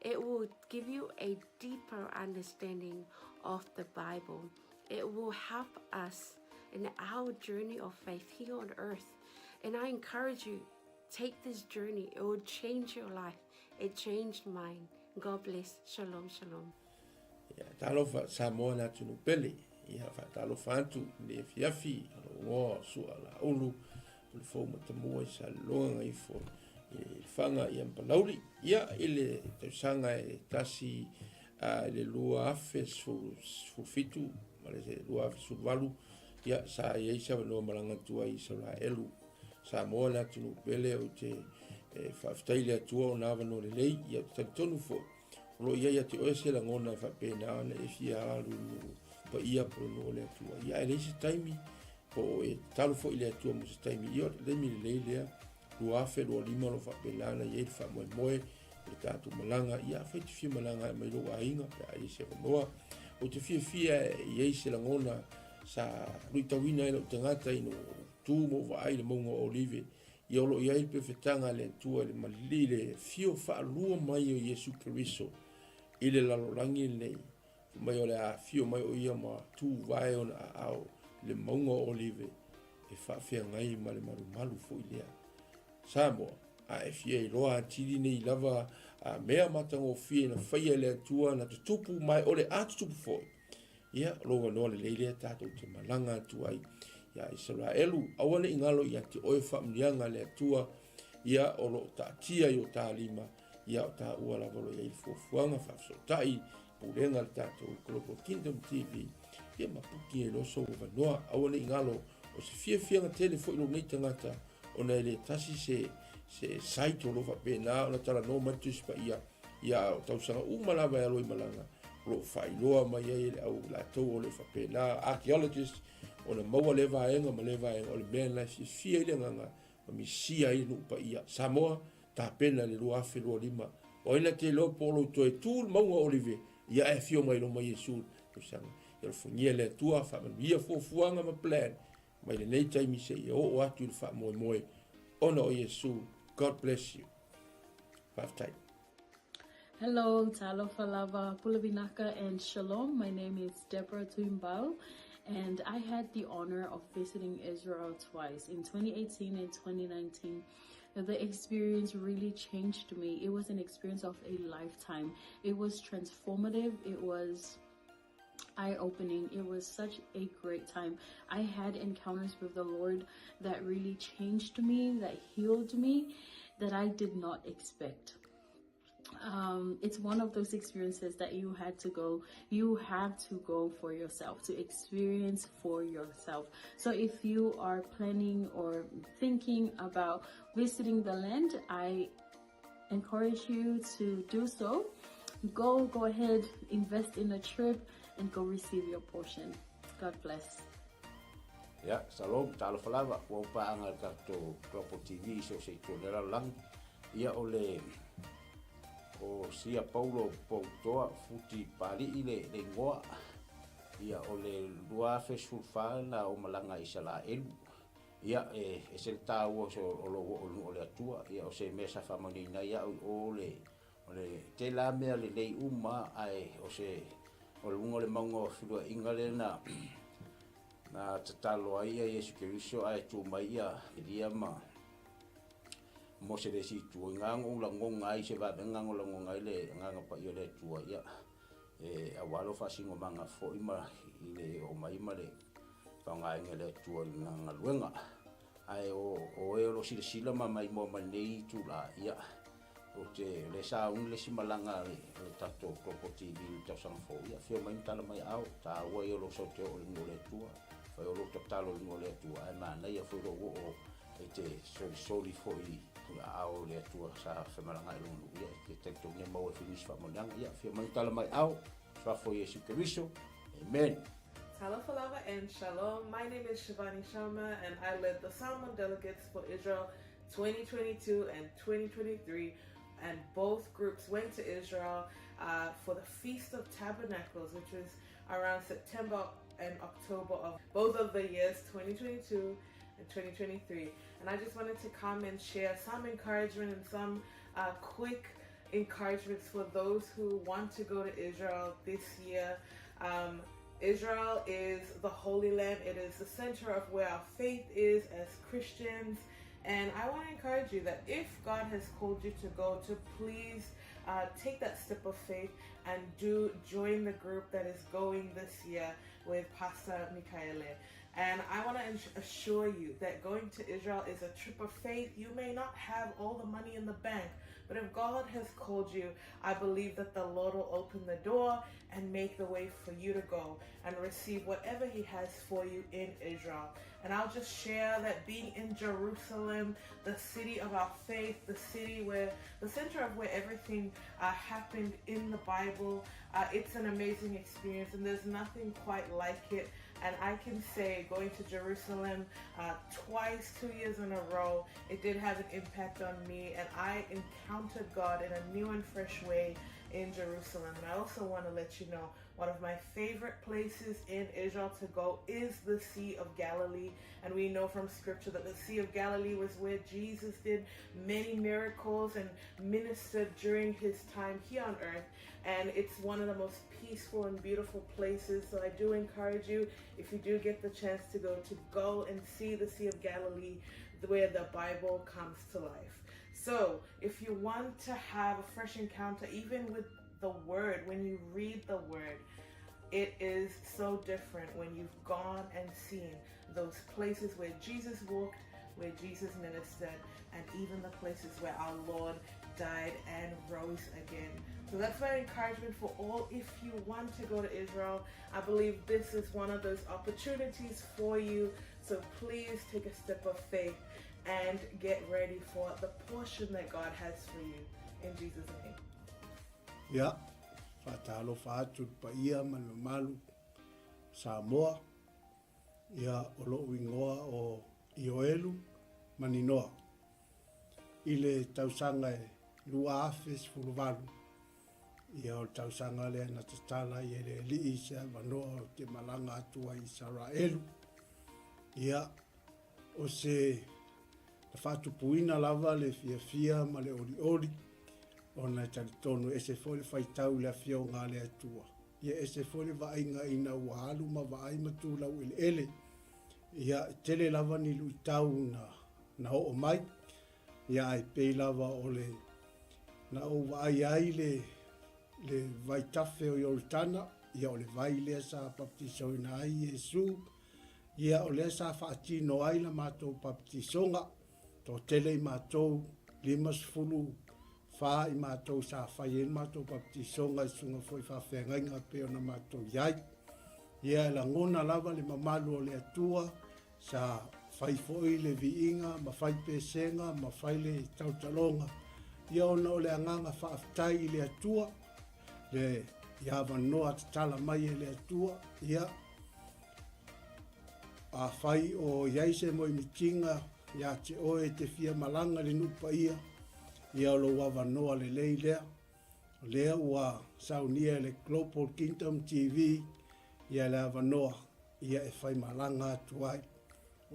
It will give you a deeper understanding of the Bible. It will help us in our journey of faith here on earth. And I encourage you, take this journey. It will change your life. It changed mine. God bless. Shalom, shalom. Talofa Samoa na tunu pele. Ia fa talofa antu le fiafi ngo sua la ulu. Le fo matamua sa longa i fo fanga i ampalauri. Ia ile te sanga e tasi le lua afe su fitu. Malese lua afe su valu. Ia sa yeisa no malanga tua i 𝚟𝚒𝚍𝚎. Samoa na tunu pele o te whaftaile atua o nawa no le lei. Ia te tonu fo. Lo ia te oese la ngona fa pena na e fia alu no pa ia pro no le atua. Ia ele se taimi po e talo fo ile atua mo se taimi. Ia le mi le lea. Lua afe lua lima lo fa pena na ia fa moe moe. Le tatu malanga. Ia fa te fia malanga mai lo ainga. Ia e se noa. O te fia ia se la ngona sa ruitawina ilo tangata ino tu mo va ai le monga olive. Ia lo ia il perfetanga le tua le malile fio fa lua mai o Yesu Kristo. Ile la lorangi nei. Mai o le a fio mai o ia ma tu vai on a au le monga olive. E fa fia ngai ma le malu fo ilea. Samoa a e fia i loa tiri nei lava a mea matango fia na faya le tua na tupu mai o le atupu fo. Ia loa noa le leile tato te malanga tuai. Ia 𝚟𝚒𝚘 awane ingalo ia te oe whamnianga le tua. Ia o lo ta tia i o ta lima. Ia o ta ua la valo ia i fuafuanga whafsotai. Purenga le tato Global Kingdom TV. Ia mapuki e loso o vanoa awane ingalo o se fianga telefo ilo nei tangata. O nei le tasi se saito lo whapena o na tala no matus pa ia. Ia o tausanga umalawa e aloi malanga. Lo whailoa mai e le au la tau o le whapena. Archaeologist o na maua le vaenga ma le vaenga o le mea la fia ile nganga ma misia i nupa ia. Samoa ta pena le lua afe lua lima. O ina te lo polo to e tūl maunga olive. Ia e fio mai lo mai Yesu. Kusanga. Ia fungia le tua whaman. Ia fuafuanga ma plan. Mai le nei taimi se ia o atu le wha moe moe. Ona o Yesu. God bless you. 5 time. Hello, Talofa Lava, Pulavinaca, and Shalom. My name is Deborah 𝗵𝗠𝗡𝗏, and I had the honor of visiting Israel twice, in 2018 and 2019. The experience really changed me. It was an experience of a lifetime. It was transformative. It was eye-opening. It was such a great time. I had encounters with the Lord that really changed me, that healed me, that I did not expect. It's one of those experiences that you have to go for yourself, to experience for yourself. So if you are planning or thinking about visiting the land, I encourage you to do so. Go ahead, invest in a trip and go receive your portion. God bless. Ya, salom, talofa lava, wa paanga kato Global TV so se tolera lang. Ia ole o sia Paulo Poutoa futi pali ile le ngoa. Ia ole lua fesulfa na o malanga 𝚟𝚒𝚘. Ia e se tau so o lo ole atua. Ia o se mesa famani na ia ole O le te la mea le lei uma ai o se o le unga le maunga whirua inga le na tatalo ai ai Yesu Keriso ai tu mai ia ria ma mo se le si tu ngango la ngonga ai se va ngango la ngonga ile nganga pa ia le tu ia a walo fa singo manga fo ima ile o mai ma le fa ngai ngele tu nganga luenga ai o e lo sila ma mai mo ma nei tu la ia o te le sa un le simalanga le tato Global TV ta sang fo ia fio mai tala mai au ta o e lo so te o le tu fa o lo talo le tu ai ma nei fo o e te soli fo i au le tu sa fe malanga i lu ia te te ne mo finish fa mo dang ia fio mai tala mai au fa fo Yesu Keriso amen. Talafalava and Shalom. My name is 𝗚𝗚𝚙𝚢𝚎 and I led the Salmon Delegates for Israel 2022 and 2023. And both groups went to Israel for the Feast of Tabernacles, which was around September and October of both of the years 2022 and 2023. And I just wanted to come and share some encouragement and some quick encouragements for those who want to go to Israel this year. Israel is the Holy Land. It is the center of where our faith is as Christians. And I want to encourage you that if God has called you to go, to please take that step of faith and do join the group that is going this year with Pastor Michaele. And I want to assure you that going to Israel is a trip of faith. You may not have all the money in the bank, but if God has called you, I believe that the Lord will open the door and make the way for you to go and receive whatever He has for you in Israel. And I'll just share that being in Jerusalem, the city of our faith, the city where the center of where everything happened in the Bible, it's an amazing experience, and there's nothing quite like it. And I can say going to Jerusalem twice, 2 years in a row, it did have an impact on me, and I encountered God in a new and fresh way in Jerusalem. And I also want to let you know, one of my favorite places in Israel to go is the Sea of Galilee. And we know from scripture that the Sea of Galilee was where Jesus did many miracles and ministered during his time here on earth. And it's one of the most peaceful and beautiful places. So I do encourage you, if you do get the chance to go and see the Sea of Galilee, where the Bible comes to life. So if you want to have a fresh encounter, even with the Word, when you read the Word, it is so different when you've gone and seen those places where Jesus walked, where Jesus ministered, and even the places where our Lord died and rose again. So that's my encouragement for all. If you want to go to Israel, I believe this is one of those opportunities for you. So please take a step of faith and get ready for the portion that God has for you. In Jesus' name. Yeah. Fatalo fatu pa ia malu Samoa. Ia olo wingoa o Ioelu maninoa. Ile tausanga e lua afes fuluvalu. Ia o tausanga le na tatala i ele li isa manoa o te malanga atua i Israelu. Ia o se fatu puina lava le fia ma le ori. Ona talitonu ese fole faitau le afio ngā le atua. Ia ese fole vainga ina wahalu ma vaai matu lau ele. Ia tele lava ni luitau na o mai. Ia ai pei lava o le na o vaai ai le vaitafe o Yoritana. Ia o le vai lea sa baptiso ina ai Yesu. Ia o lea sa faatino ai la matou baptisonga. To tele i matou 5 fa i matou sa fai en matou baptisonga i sunga foi fa whengainga pe ona matou iai. Ia la ngona lava le mamalu o le atua sa fai foi le viinga, ma fai pesenga, ma fai le tautalonga. Ia ona o le anganga whaafitai i le atua, le iawa noa tatala mai e le atua. Ia a fai o iaise mo i mitinga, ia te oe te fia malanga le nupa ia. Ia lo wawa noa le leilea, lea ua saunia le Global Kingdom TV, ia le awa noa, ia e whai malanga atuai,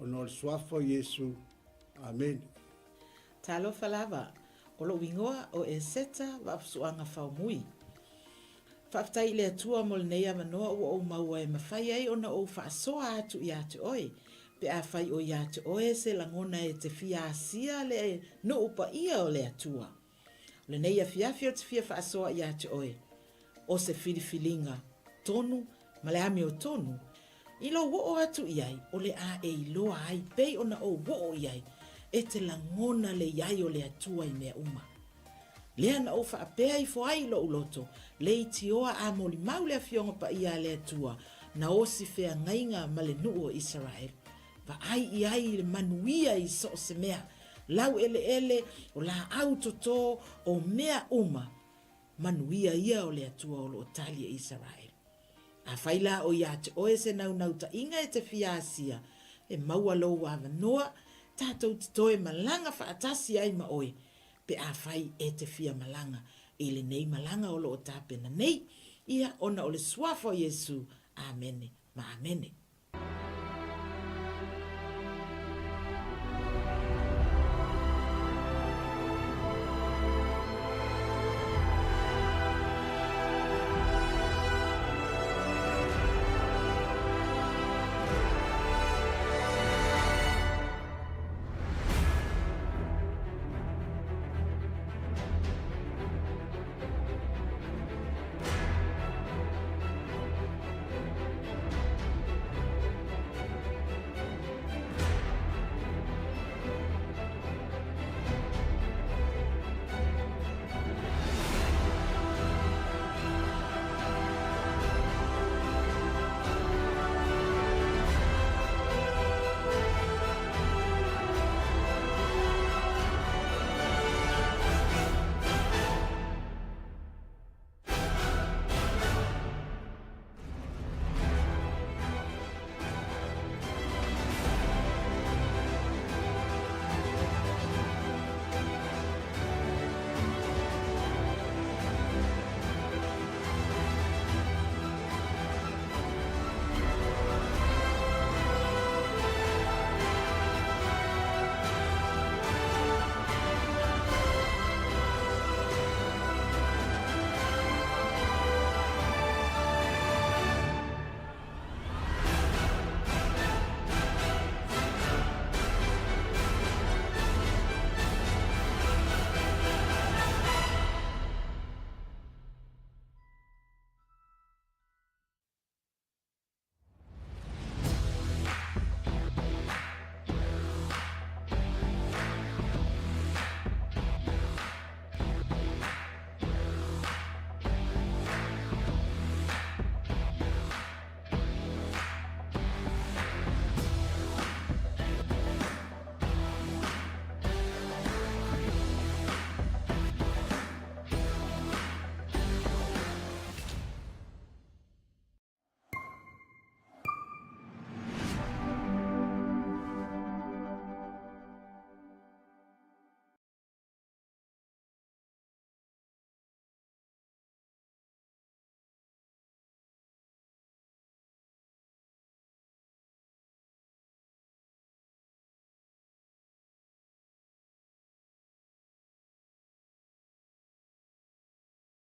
o no le suafo Yesu. Amen. Talo falava, O lo wingoa o e seta wa apsuanga whaumui. Whaftai le atua mo le neia manoa o maua e mawhai ai ona o whaasoa atu i ate oe. Pe a whai o i ate oe se langona e te fia asia le no upa ia o le atua. Le neia fiafio te fia whaasoa i ate oe. O se filifilinga tonu, ma le ame o tonu. I lo wo atu iai, o le a e iloa ai pei ona o wo iai, e te langona le iai o le atua i mea uma. Lea na o whaapea i foai lo uloto, le iti oa a moli mau le fionga pa ia le atua, na o si fea ngainga ma le nuu o Israel. Va ai i ai le manuia i so se mea, lau ele o la autoto o mea uma, manuia ia o le atua o lo talia Israel. A whaila o ia te oe se nau ta inga e te fiasia, e maua lo wa noa, tātou te toe malanga whaatasi ai ma oe, pe a whai e te fia malanga, e le nei malanga o lo o tāpena nei, ia ona o le suafo Yesu, amene, ma amene.